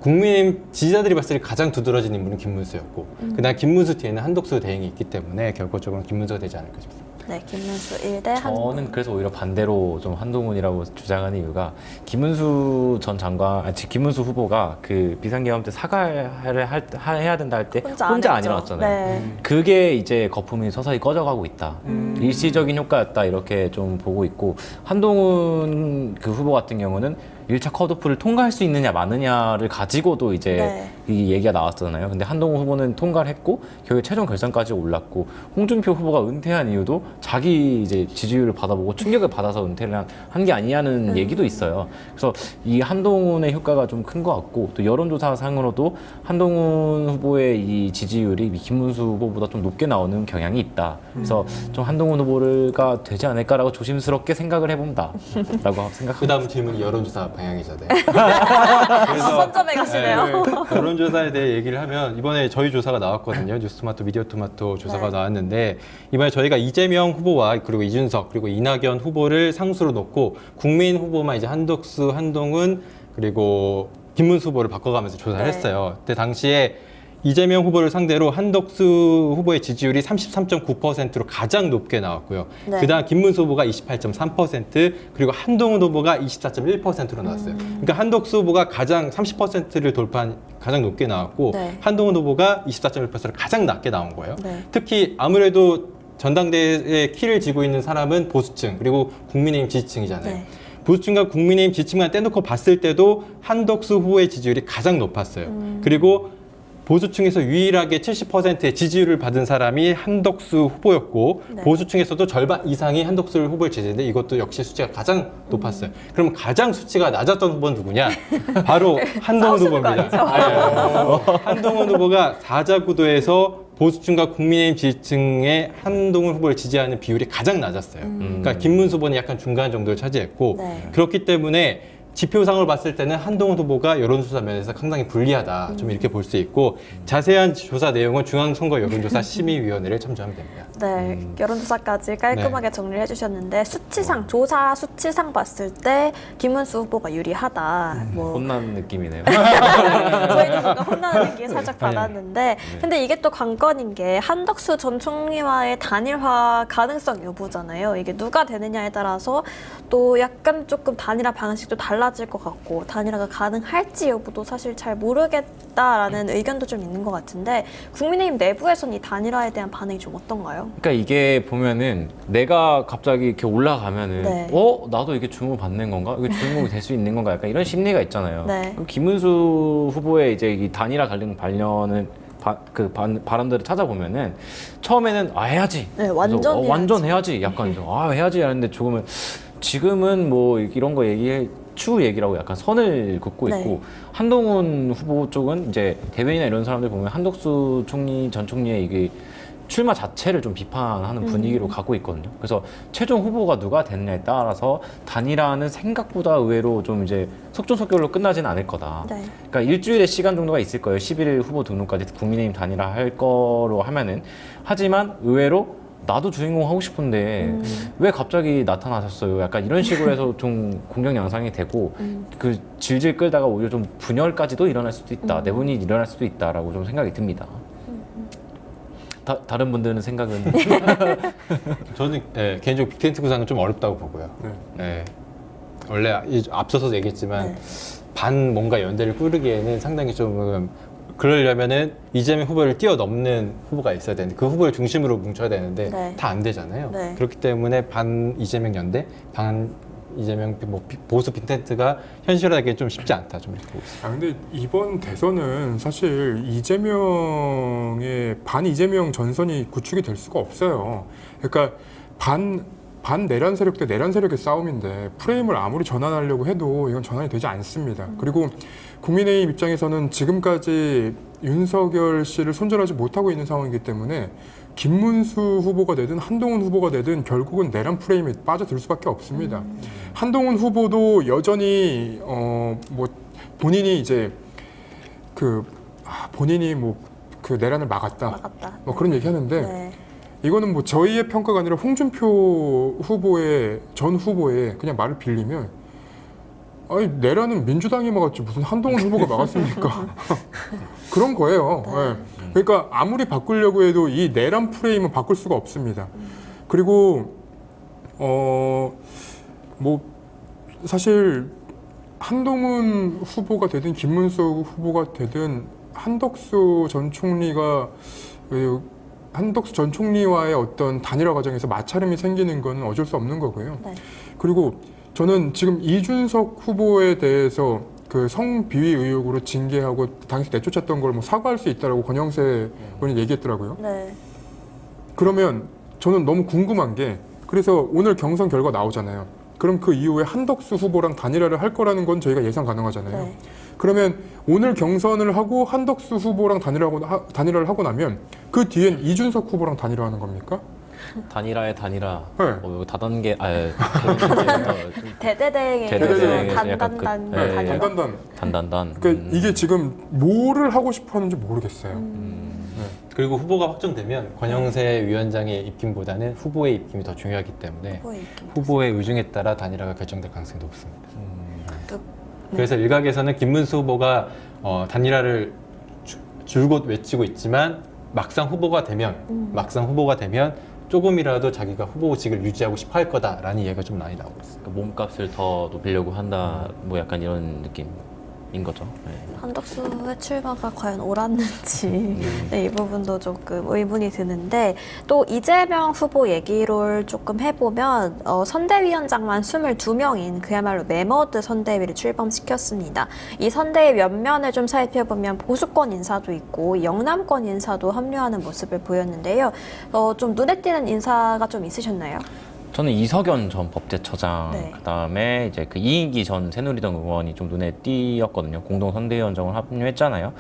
국민의힘 지지자들이 봤을 때 가장 두드러진 인물은 김문수였고 그다음 김문수 뒤에는 한덕수 대행이 있기 때문에 결과적으로 김문수가 되지 않을까 싶습니다. 네, 김문수 1대 한동훈. 저는 그래서 오히려 반대로 좀 한동훈이라고 주장하는 이유가 김문수 전 장관, 김문수 후보가 그 비상계엄 때 사과를 해야 된다 할 때 혼자 안 했죠. 일어났잖아요. 네. 그게 이제 거품이 서서히 꺼져가고 있다. 일시적인 효과였다 이렇게 좀 보고 있고 한동훈 그 후보 같은 경우는 1차 컷오프를 통과할 수 있느냐 마느냐를 가지고도 이제 이 얘기가 나왔잖아요. 근데 한동훈 후보는 통과를 했고 결국 최종 결선까지 올랐고 홍준표 후보가 은퇴한 이유도 자기 이제 지지율을 받아보고 충격을 받아서 은퇴를 한 게 아니냐는 얘기도 있어요. 그래서 이 한동훈의 효과가 좀 큰 것 같고 또 여론조사 상으로도 한동훈 후보의 이 지지율이 김문수 후보보다 좀 높게 나오는 경향이 있다. 그래서 좀 한동훈 후보가 되지 않을까라고 조심스럽게 생각을 해본다라고 생각합니다. 그다음 질문이 여론조사 방향이잖아요. 선점해 가시네요. 여론조사에 대해 얘기를 하면 이번에 저희 조사가 나왔거든요. 뉴스토마토, 미디어토마토 조사가 네. 나왔는데 이번에 저희가 이재명 후보와 그리고 이준석 그리고 이낙연 후보를 상수로 놓고 국민 후보만 이제 한덕수, 한동훈 그리고 김문수 후보를 바꿔가면서 조사를 네. 했어요. 그때 당시에 이재명 후보를 상대로 한덕수 후보의 지지율이 33.9%로 가장 높게 나왔고요. 네. 그다음 김문수 후보가 28.3% 그리고 한동훈 후보가 24.1%로 나왔어요. 그러니까 한덕수 후보가 가장 30%를 돌파한 가장 높게 나왔고 네. 한동훈 후보가 24.1%로 가장 낮게 나온 거예요. 네. 특히 아무래도 전당대회의 키를 쥐고 있는 사람은 보수층 그리고 국민의힘 지지층이잖아요. 네. 보수층과 국민의힘 지지층만 떼놓고 봤을 때도 한덕수 후보의 지지율이 가장 높았어요. 그리고 보수층에서 유일하게 70%의 지지율을 받은 사람이 한덕수 후보였고 네. 보수층에서도 절반 이상이 한덕수 후보를 지지했는데 이것도 역시 수치가 가장 높았어요. 그럼 가장 수치가 낮았던 후보는 누구냐? 바로 한동훈 싸우시는 거 후보입니다. 아니에요. 한동훈 후보가 사자구도에서 보수층과 국민의힘 지지층의 한동훈 후보를 지지하는 비율이 가장 낮았어요. 그러니까 김문수 후보는 약간 중간 정도를 차지했고 네. 그렇기 때문에 지표상으로 봤을 때는 한동훈 후보가 여론조사 면에서 상당히 불리하다. 좀 이렇게 볼 수 있고 자세한 조사 내용은 중앙선거 여론조사 심의위원회를 참조하면 됩니다. 네, 여론조사까지 깔끔하게 정리를 해주셨는데 수치상, 조사 수치상 봤을 때 김문수 후보가 유리하다. 뭐 혼난 느낌이네요. 저희도 뭔가 혼나는 느낌이 살짝 받았는데 근데 이게 또 관건인 게 한덕수 전 총리와의 단일화 가능성 여부잖아요. 이게 누가 되느냐에 따라서 또 약간 조금 단일화 방식도 달라질 것 같고 단일화가 가능할지 여부도 사실 잘 모르겠다라는 의견도 좀 있는 것 같은데 국민의힘 내부에서는 이 단일화에 대한 반응이 좀 어떤가요? 그러니까 이게 보면은 내가 갑자기 이렇게 올라가면은 네. 나도 이게 주목 받는 건가? 이게 주목이 될 수 있는 건가? 약간 이런 심리가 있잖아요. 네. 그럼 김문수 후보의 이제 이 단일화 관련 관련은 발언들을 찾아보면은 처음에는 해야지. 네, 완전 그래서, 완전 해야지. 약간 해야지 하는데 조금은 지금은 뭐 이런 거 추후 얘기라고 약간 선을 긋고 있고 네. 한동훈 후보 쪽은 이제 대변이나 이런 사람들 보면 한덕수 전 총리의 이게 출마 자체를 좀 비판하는 분위기로 가고 있거든요. 그래서 최종 후보가 누가 되느냐에 따라서 단일화는 생각보다 의외로 좀 이제 속전속결로 끝나지는 않을 거다. 네. 그러니까 일주일의 시간 정도가 있을 거예요. 11일 후보 등록까지 국민의힘 단일화 할 거로 하면은. 하지만 의외로 나도 주인공 하고 싶은데 왜 갑자기 나타나셨어요? 약간 이런 식으로 해서 좀 공격 양상이 되고 그 질질 끌다가 오히려 좀 분열까지도 일어날 수도 있다. 내분이 일어날 수도 있다라고 좀 생각이 듭니다. 다른 분들은 생각은 저는 개인적으로 빅텐트 구상은 좀 어렵다고 보고요. 네. 네. 원래 앞서서 얘기했지만 네. 반 뭔가 연대를 꾸르기에는 상당히 좀 그러려면은 이재명 후보를 뛰어넘는 후보가 있어야 되는데 그 후보를 중심으로 뭉쳐야 되는데 네. 다 안 되잖아요. 네. 그렇기 때문에 반 이재명 연대, 반 이재명 보수 빅텐트가 현실화하기는 좀 쉽지 않다. 좀 이렇게 보고 있습니다. 근데 이번 대선은 사실 반 이재명 전선이 구축이 될 수가 없어요. 그러니까 반 내란 세력 대 내란 세력의 싸움인데 프레임을 아무리 전환하려고 해도 이건 전환이 되지 않습니다. 그리고 국민의힘 입장에서는 지금까지 윤석열 씨를 손절하지 못하고 있는 상황이기 때문에 김문수 후보가 되든 한동훈 후보가 되든 결국은 내란 프레임에 빠져들 수밖에 없습니다. 한동훈 후보도 여전히 뭐 본인이 이제 본인이 뭐 그 내란을 막았다. 뭐 그런 얘기하는데 네. 이거는 뭐 저희의 평가가 아니라 홍준표 전 후보의 그냥 말을 빌리면 아니 내란은 민주당이 막았지 무슨 한동훈 후보가 막았습니까? 그런 거예요. 네. 그러니까 아무리 바꾸려고 해도 이 내란 프레임은 바꿀 수가 없습니다. 그리고 뭐 사실 한동훈 후보가 되든 김문수 후보가 되든 한덕수 전 총리와의 어떤 단일화 과정에서 마찰음이 생기는 건 어쩔 수 없는 거고요. 네. 그리고 저는 지금 이준석 후보에 대해서 그 성비위 의혹으로 징계하고 당시 내쫓았던 걸 뭐 사과할 수 있다라고 권영세 의원이 얘기했더라고요. 네. 그러면 저는 너무 궁금한 게 그래서 오늘 경선 결과 나오잖아요. 그럼 그 이후에 한덕수 후보랑 단일화를 할 거라는 건 저희가 예상 가능하잖아요. 네. 그러면 오늘 경선을 하고 한덕수 후보랑 단일화를 하고 나면 그 뒤엔 이준석 후보랑 단일화하는 겁니까? 단일화의 단일화. 네. 이거 다단계, 대대대행에서 대대대행에서 약간 단단단 그- 네. 단일화? 단단단. 단단단. 그러니까 이게 지금 뭐를 하고 싶어 하는지 모르겠어요. 그리고 후보가 확정되면 권영세 위원장의 입김보다는 후보의 입김이 더 중요하기 때문에 후보의 입김. 후보의 의중에 따라 단일화가 결정될 가능성이 높습니다. 또- 그래서 일각에서는 김문수 후보가 단일화를 줄곧 외치고 있지만 막상 후보가 되면 조금이라도 자기가 후보직을 유지하고 싶어 할 거다라는 이야기가 좀 많이 나오고 있습니다. 그러니까 몸값을 더 높이려고 한다. 뭐 약간 이런 느낌인 거죠. 네. 한덕수의 출마가 과연 옳았는지 네, 이 부분도 조금 의문이 드는데 또 이재명 후보 얘기를 조금 해보면 선대위원장만 22명인 그야말로 매머드 선대위를 출범시켰습니다. 이 선대위 면면을 좀 살펴보면 보수권 인사도 있고 영남권 인사도 합류하는 모습을 보였는데요. 좀 눈에 띄는 인사가 좀 있으셨나요? 저는 이석연 전 법제처장, 네. 그다음에 이제 그 이인기 전 새누리당 의원이 좀 눈에 띄었거든요. 공동 선대위원장을 합류했잖아요.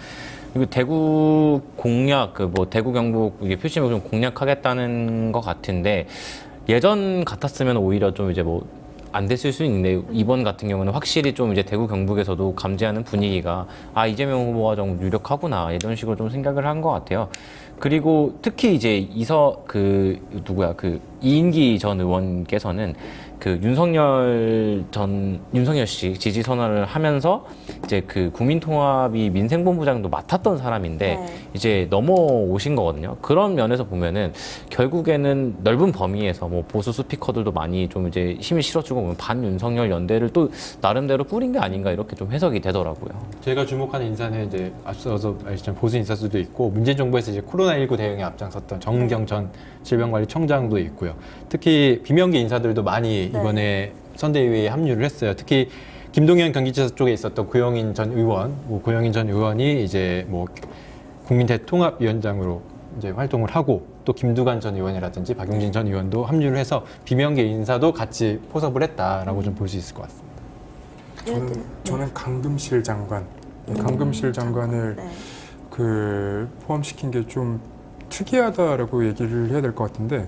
그리고 대구 공약, 대구 경북 이게 표심을 좀 공략하겠다는 것 같은데 예전 같았으면 오히려 좀 이제 안 됐을 수 있는데 이번 같은 경우는 확실히 좀 이제 대구 경북에서도 감지하는 분위기가 이재명 후보가 좀 유력하구나 이런 식으로 좀 생각을 한 것 같아요. 그리고 특히 이제 이인기 전 의원께서는 그 윤석열 씨 지지 선언을 하면서 이제 그 국민통합이 민생본부장도 맡았던 사람인데 네. 이제 넘어오신 거거든요. 그런 면에서 보면은 결국에는 넓은 범위에서 보수 스피커들도 많이 좀 이제 힘을 실어주고 반윤석열 연대를 또 나름대로 꾸린 게 아닌가 이렇게 좀 해석이 되더라고요. 제가 주목하는 인사는 이제 앞서서 말했지만 보수 인사수도 있고 문재인 정부에서 이제 코로나19 대응에 앞장섰던 정은경 전 질병관리청장도 있고요. 특히 비명계 인사들도 많이 네. 이번에 선대위에 합류를 했어요. 특히 김동연 경기지사 쪽에 있었던 고영인 전 의원이 이제 국민대통합위원장으로 이제 활동을 하고 또 김두관 전 의원이라든지 박용진 전 의원도 합류를 해서 비명계 인사도 같이 포섭을 했다라고 좀 볼 수 있을 것 같습니다. 저는 강금실 장관, 강금실 장관을 네. 포함시킨 게 좀 특이하다라고 얘기를 해야 될 것 같은데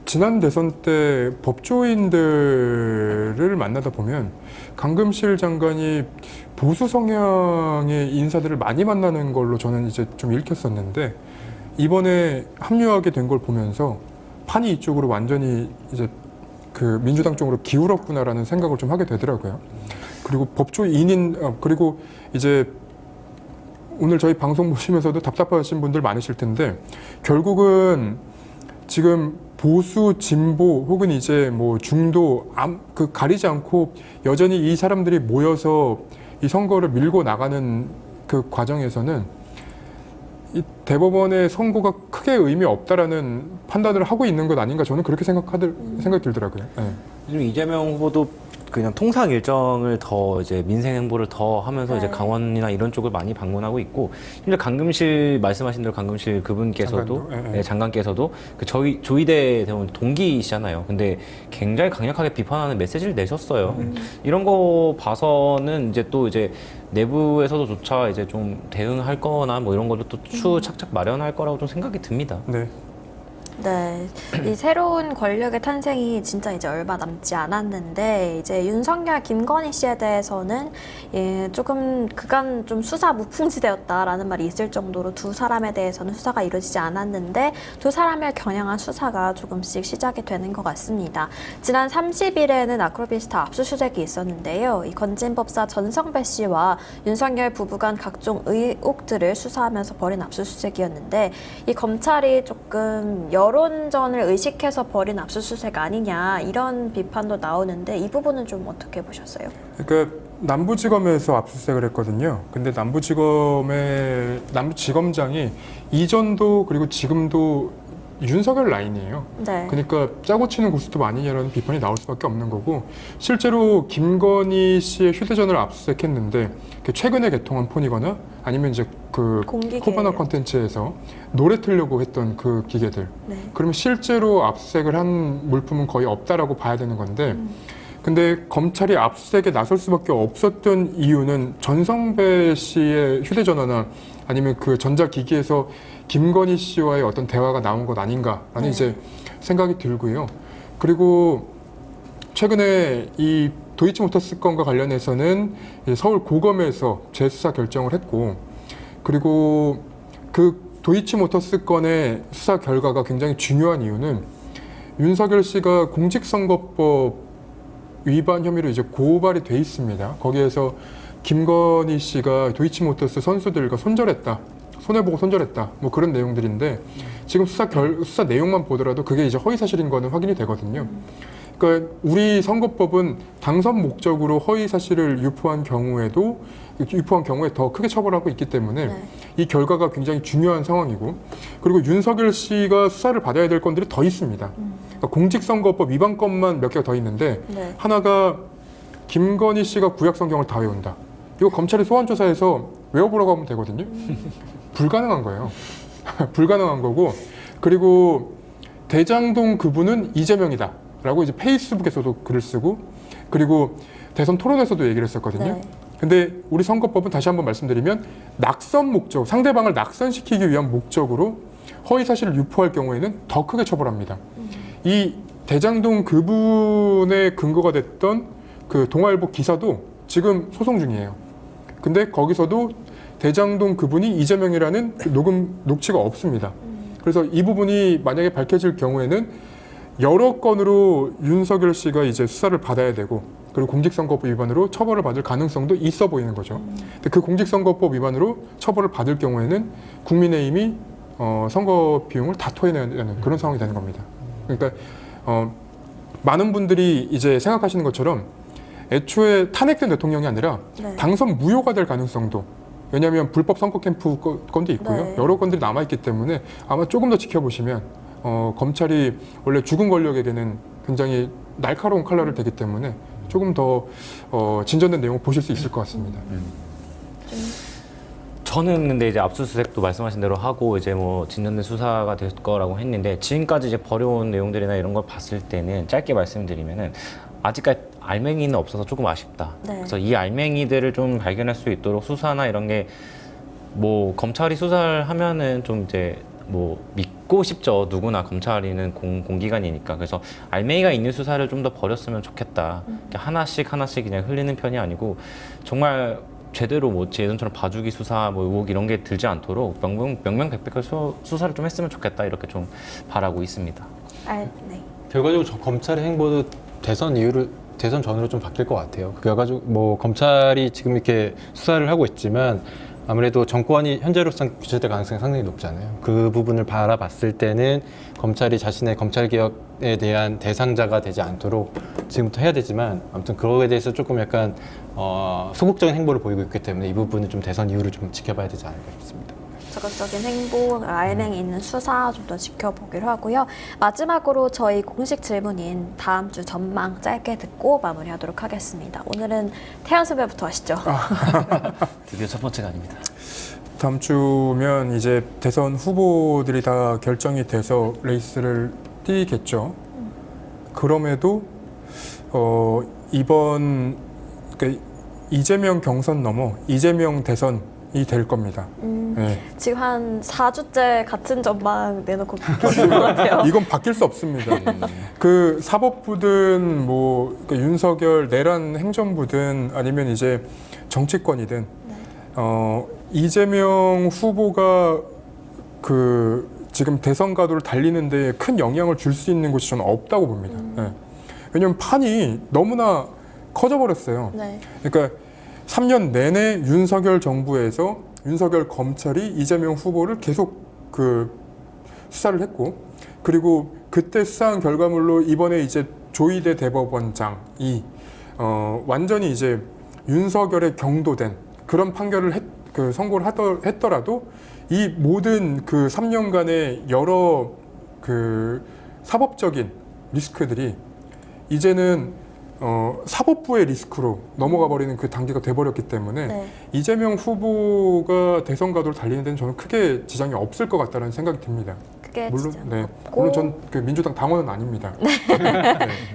지난 대선 때 법조인들을 만나다 보면 강금실 장관이 보수 성향의 인사들을 많이 만나는 걸로 저는 이제 좀 읽혔었는데 이번에 합류하게 된 걸 보면서 판이 이쪽으로 완전히 이제 그 민주당 쪽으로 기울었구나라는 생각을 좀 하게 되더라고요. 그리고 그리고 이제 오늘 저희 방송 보시면서도 답답하신 분들 많으실 텐데 결국은 지금 보수, 진보 혹은 이제 중도 가리지 않고 여전히 이 사람들이 모여서 이 선거를 밀고 나가는 그 과정에서는 이 대법원의 선고가 크게 의미 없다라는 판단을 하고 있는 것 아닌가 저는 그렇게 생각이 들더라고요. 네. 요즘 이재명 후보도 그냥 통상 일정을 더 이제 민생 행보를 더 하면서 네. 이제 강원이나 이런 쪽을 많이 방문하고 있고 심지어 강금실 말씀하신 대로 강금실 그분께서도 장관도, 예. 장관께서도 그 조이대 대원 동기이시잖아요. 근데 굉장히 강력하게 비판하는 메시지를 내셨어요. 이런 거 봐서는 이제 또 이제 내부에서도조차 이제 좀 대응할 거나 이런 것도 또 착착 마련할 거라고 좀 생각이 듭니다. 네. 네, 이 새로운 권력의 탄생이 진짜 이제 얼마 남지 않았는데 이제 윤석열, 김건희 씨에 대해서는 조금 그간 좀 수사 무풍지대였다라는 말이 있을 정도로 두 사람에 대해서는 수사가 이루어지지 않았는데 두 사람을 겨냥한 수사가 조금씩 시작이 되는 것 같습니다. 지난 30일에는 아크로비스타 압수수색이 있었는데요. 이 건진법사 전성배 씨와 윤석열 부부 간 각종 의혹들을 수사하면서 벌인 압수수색이었는데 이 검찰이 조금 여론전을 의식해서 벌인 압수수색 아니냐 이런 비판도 나오는데 이 부분은 좀 어떻게 보셨어요? 그러니까 남부지검에서 압수수색을 했거든요. 근데 남부지검장이 이전도 그리고 지금도 윤석열 라인이에요. 네. 그러니까 짜고 치는 고스톱 아니냐라는 비판이 나올 수밖에 없는 거고, 실제로 김건희 씨의 휴대전화를 압수수색했는데 최근에 개통한 폰이거나 아니면 이제 그 공기계. 코바나 컨텐츠에서 노래 틀려고 했던 그 기계들, 네. 그러면 실제로 압수수색을 한 물품은 거의 없다라고 봐야 되는 건데, 근데 검찰이 압수수색에 나설 수밖에 없었던 이유는 전성배 씨의 휴대전화나 아니면 그 전자기기에서 김건희 씨와의 어떤 대화가 나온 것 아닌가라는 네. 이제 생각이 들고요. 그리고 최근에 이 도이치모터스 건과 관련해서는 서울 고검에서 재수사 결정을 했고, 그리고 그 도이치모터스 건의 수사 결과가 굉장히 중요한 이유는 윤석열 씨가 공직선거법 위반 혐의로 이제 고발이 돼 있습니다. 거기에서 김건희 씨가 도이치모터스 선수들과 손절했다, 손해보고 손절했다, 뭐 그런 내용들인데, 지금 수사 내용만 보더라도 그게 이제 허위 사실인 거는 확인이 되거든요. 그러니까 우리 선거법은 당선 목적으로 허위 사실을 유포한 경우에 더 크게 처벌하고 있기 때문에 네. 이 결과가 굉장히 중요한 상황이고, 그리고 윤석열 씨가 수사를 받아야 될 건들이 더 있습니다. 그러니까 공직선거법 위반 건만 몇 개가 더 있는데, 네. 하나가 김건희 씨가 구약성경을 다 외운다. 이거 검찰이 소환조사해서 외워보라고 하면 되거든요. 불가능한 거예요. 불가능한 거고, 그리고 대장동 그분은 이재명이다 라고 이제 페이스북에서도 글을 쓰고, 그리고 대선 토론에서도 얘기를 했었거든요. 네. 근데 우리 선거법은 다시 한번 말씀드리면 낙선 목적, 상대방을 낙선시키기 위한 목적으로 허위 사실을 유포할 경우에는 더 크게 처벌합니다. 이 대장동 그분의 근거가 됐던 그 동아일보 기사도 지금 소송 중이에요. 근데 거기서도 대장동 그분이 이재명이라는 그 녹취가 없습니다. 그래서 이 부분이 만약에 밝혀질 경우에는 여러 건으로 윤석열 씨가 이제 수사를 받아야 되고, 그리고 공직선거법 위반으로 처벌을 받을 가능성도 있어 보이는 거죠. 근데 그 공직선거법 위반으로 처벌을 받을 경우에는 국민의힘이 선거 비용을 다 토해내야 되는 그런 상황이 되는 겁니다. 그러니까 많은 분들이 이제 생각하시는 것처럼 애초에 탄핵된 대통령이 아니라 네. 당선 무효가 될 가능성도, 왜냐하면 불법 선거 캠프 건도 있고요. 네. 여러 건들이 남아있기 때문에 아마 조금 더 지켜보시면 검찰이 원래 죽은 권력에게는 굉장히 날카로운 칼날을 대기 때문에 조금 더 진전된 내용을 보실 수 있을 것 같습니다. 저는 근데 이제 압수수색도 말씀하신 대로 하고 이제 뭐 진전된 수사가 될 거라고 했는데, 지금까지 이제 벌여온 내용들이나 이런 걸 봤을 때는 짧게 말씀드리면은 아직까지 알맹이는 없어서 조금 아쉽다. 네. 그래서 이 알맹이들을 좀 발견할 수 있도록 수사나 이런 게 뭐 검찰이 수사를 하면은 좀 이제 뭐 믿고 싶죠. 누구나 검찰이는 공기관이니까. 그래서 알맹이가 있는 수사를 좀 더 벌였으면 좋겠다. 하나씩 그냥 흘리는 편이 아니고 정말 제대로 뭐 예전처럼 봐주기 수사 뭐 의혹 이런 게 들지 않도록 명명백백한 수사를 좀 했으면 좋겠다, 이렇게 좀 바라고 있습니다. 네. 결과적으로 검찰의 행보도 대선 전으로 좀 바뀔 것 같아요. 그래가지고 뭐 검찰이 지금 이렇게 수사를 하고 있지만 아무래도 정권이 현재로서는 교체될 가능성이 상당히 높잖아요. 그 부분을 바라봤을 때는 검찰이 자신의 검찰 개혁에 대한 대상자가 되지 않도록 지금부터 해야 되지만, 아무튼 그거에 대해서 조금 약간 소극적인 행보를 보이고 있기 때문에 이 부분은 좀 대선 이후를 좀 지켜봐야 되지 않을까 싶습니다. 적극적인 행보, 알맹이 있는 수사 좀 더 지켜보기로 하고요. 마지막으로 저희 공식 질문인 다음 주 전망 짧게 듣고 마무리하도록 하겠습니다. 오늘은 태연 선배부터 하시죠. 드디어 첫 번째가 아닙니다. 다음 주면 이제 대선 후보들이 다 결정이 돼서 레이스를 뛰겠죠. 그럼에도 이번 그러니까 이재명 경선 넘어 이재명 대선이 될 겁니다. 네. 지금 한 4주째 같은 전망 내놓고 계신 것 같아요. 이건 바뀔 수 없습니다. 그 사법부든 뭐 그러니까 윤석열 내란 행정부든 아니면 이제 정치권이든 이재명 후보가 그 지금 대선 가도를 달리는 데 큰 영향을 줄 수 있는 곳이 저는 없다고 봅니다. 네. 왜냐하면 판이 너무나 커져버렸어요. 네. 그러니까 3년 내내 윤석열 정부에서 윤석열 검찰이 이재명 후보를 계속 그 수사를 했고, 그리고 그때 수사한 결과물로 이번에 이제 조희대 대법원장이 완전히 이제 윤석열에 경도된 그런 판결을 선고를 했더라도 이 모든 그 3년간의 여러 그 사법적인 리스크들이 이제는 사법부의 리스크로 넘어가 버리는 그 단계가 돼버렸기 때문에 네. 이재명 후보가 대선 가도를 달리는 데는 저는 크게 지장이 없을 것 같다는 생각이 듭니다. 크게 물론, 지장 네, 없고 물론 전 그 민주당 당원은 아닙니다.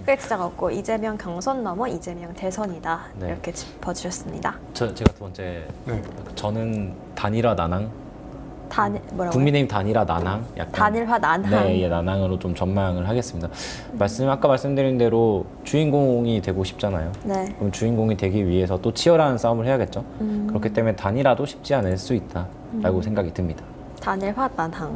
크게 지장 없고 이재명 경선 넘어 이재명 대선이다. 네. 이렇게 짚어주셨습니다. 제가 두 번째 네. 저는 단일화 난항, 뭐라고요? 국민의힘 단일화 난항, 약간 단일화 난항. 네, 예, 난항으로 좀 전망을 하겠습니다. 아까 말씀드린 대로 주인공이 되고 싶잖아요. 네. 그럼 주인공이 되기 위해서 또 치열한 싸움을 해야겠죠. 음. 그렇기 때문에 단일화도 쉽지 않을 수 있다라고 생각이 듭니다. 단일화 난항.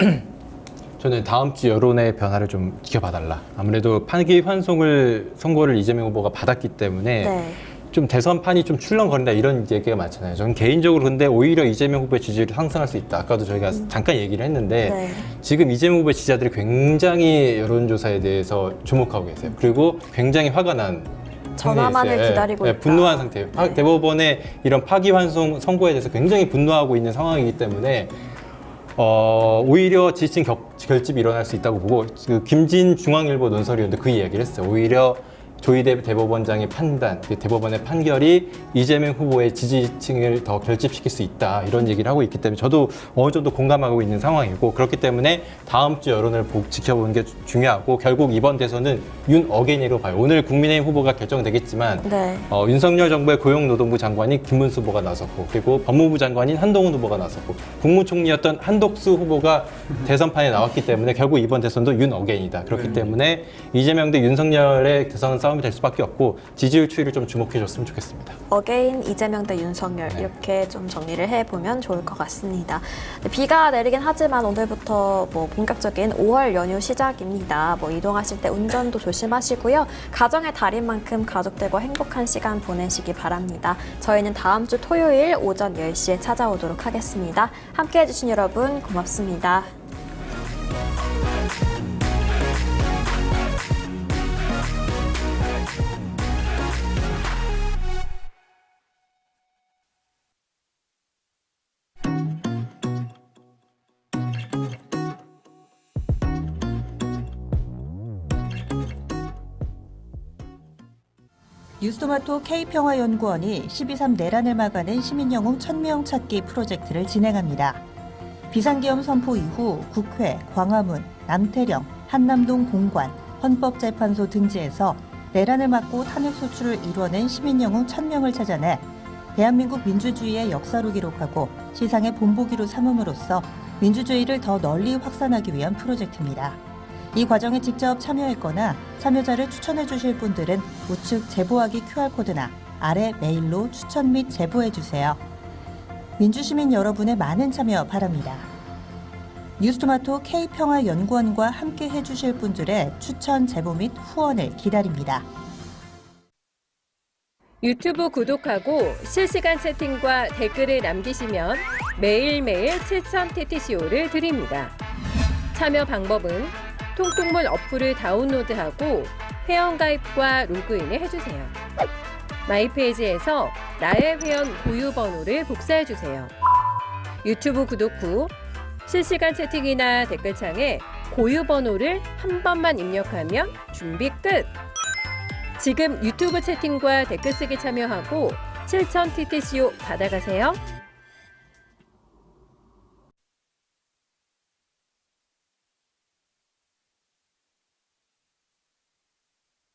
저는 다음 주 여론의 변화를 좀 지켜봐달라. 아무래도 파기환송을 선고를 이재명 후보가 받았기 때문에 네. 좀 대선판이 좀 출렁거린다 이런 얘기가 많잖아요. 저는 개인적으로 근데 오히려 이재명 후보의 지지율이 상승할 수 있다. 아까도 저희가 잠깐 얘기를 했는데 네. 지금 이재명 후보의 지지자들이 굉장히 여론조사에 대해서 주목하고 계세요. 그리고 굉장히 화가 난 전화만을 상태에 있어요. 기다리고 있다. 분노한 상태예요. 네. 대법원의 이런 파기환송 선고에 대해서 굉장히 분노하고 있는 상황이기 때문에 오히려 지지층 결집이 일어날 수 있다고 보고 그 김진 중앙일보 논설위원도 그 이야기를 했어요. 오히려 조희대 대법원장의 판단, 대법원의 판결이 이재명 후보의 지지층을 더 결집시킬 수 있다 이런 얘기를 하고 있기 때문에 저도 어느 정도 공감하고 있는 상황이고 그렇기 때문에 다음 주 여론을 지켜보는 게 중요하고 결국 이번 대선은 윤 어게인으로 봐요. 오늘 국민의힘 후보가 결정되겠지만 네. 윤석열 정부의 고용노동부 장관인 김문수 후보가 나섰고 그리고 법무부 장관인 한동훈 후보가 나섰고 국무총리였던 한독수 후보가 대선판에 나왔기 때문에 결국 이번 대선도 윤 어게인이다. 그렇기 때문에 이재명 대 윤석열의 대선 싸움이 될 수밖에 없고 지지율 추이를 좀 주목해 줬으면 좋겠습니다. 어게인 이재명 대 윤석열 네. 이렇게 좀 정리를 해보면 좋을 것 같습니다. 비가 내리긴 하지만 오늘부터 본격적인 5월 연휴 시작입니다. 이동하실 때 운전도 조심하시고요. 가정의 달인 만큼 가족들과 행복한 시간 보내시기 바랍니다. 저희는 다음 주 토요일 오전 10시에 찾아오도록 하겠습니다. 함께해 주신 여러분 고맙습니다. 뉴스토마토 K평화연구원이 12.3 내란을 막아낸 시민영웅 1000명 찾기 프로젝트를 진행합니다. 비상계엄 선포 이후 국회, 광화문, 남태령, 한남동 공관, 헌법재판소 등지에서 내란을 막고 탄핵소추를 이뤄낸 시민영웅 1000명을 찾아내 대한민국 민주주의의 역사로 기록하고 시상의 본보기로 삼음으로써 민주주의를 더 널리 확산하기 위한 프로젝트입니다. 이 과정에 직접 참여했거나 참여자를 추천해 주실 분들은 우측 제보하기 QR코드나 아래 메일로 추천 및 제보해 주세요. 민주시민 여러분의 많은 참여 바랍니다. 뉴스토마토 K평화연구원과 함께 해주실 분들의 추천 제보 및 후원을 기다립니다. 유튜브 구독하고 실시간 채팅과 댓글을 남기시면 매일매일 7000TTCO를 드립니다. 참여 방법은 통통물 어플을 다운로드하고 회원가입과 로그인을 해주세요. 마이페이지에서 나의 회원 고유번호를 복사해주세요. 유튜브 구독 후 실시간 채팅이나 댓글창에 고유번호를 한 번만 입력하면 준비 끝! 지금 유튜브 채팅과 댓글 쓰기 참여하고 7000TTCO 받아가세요.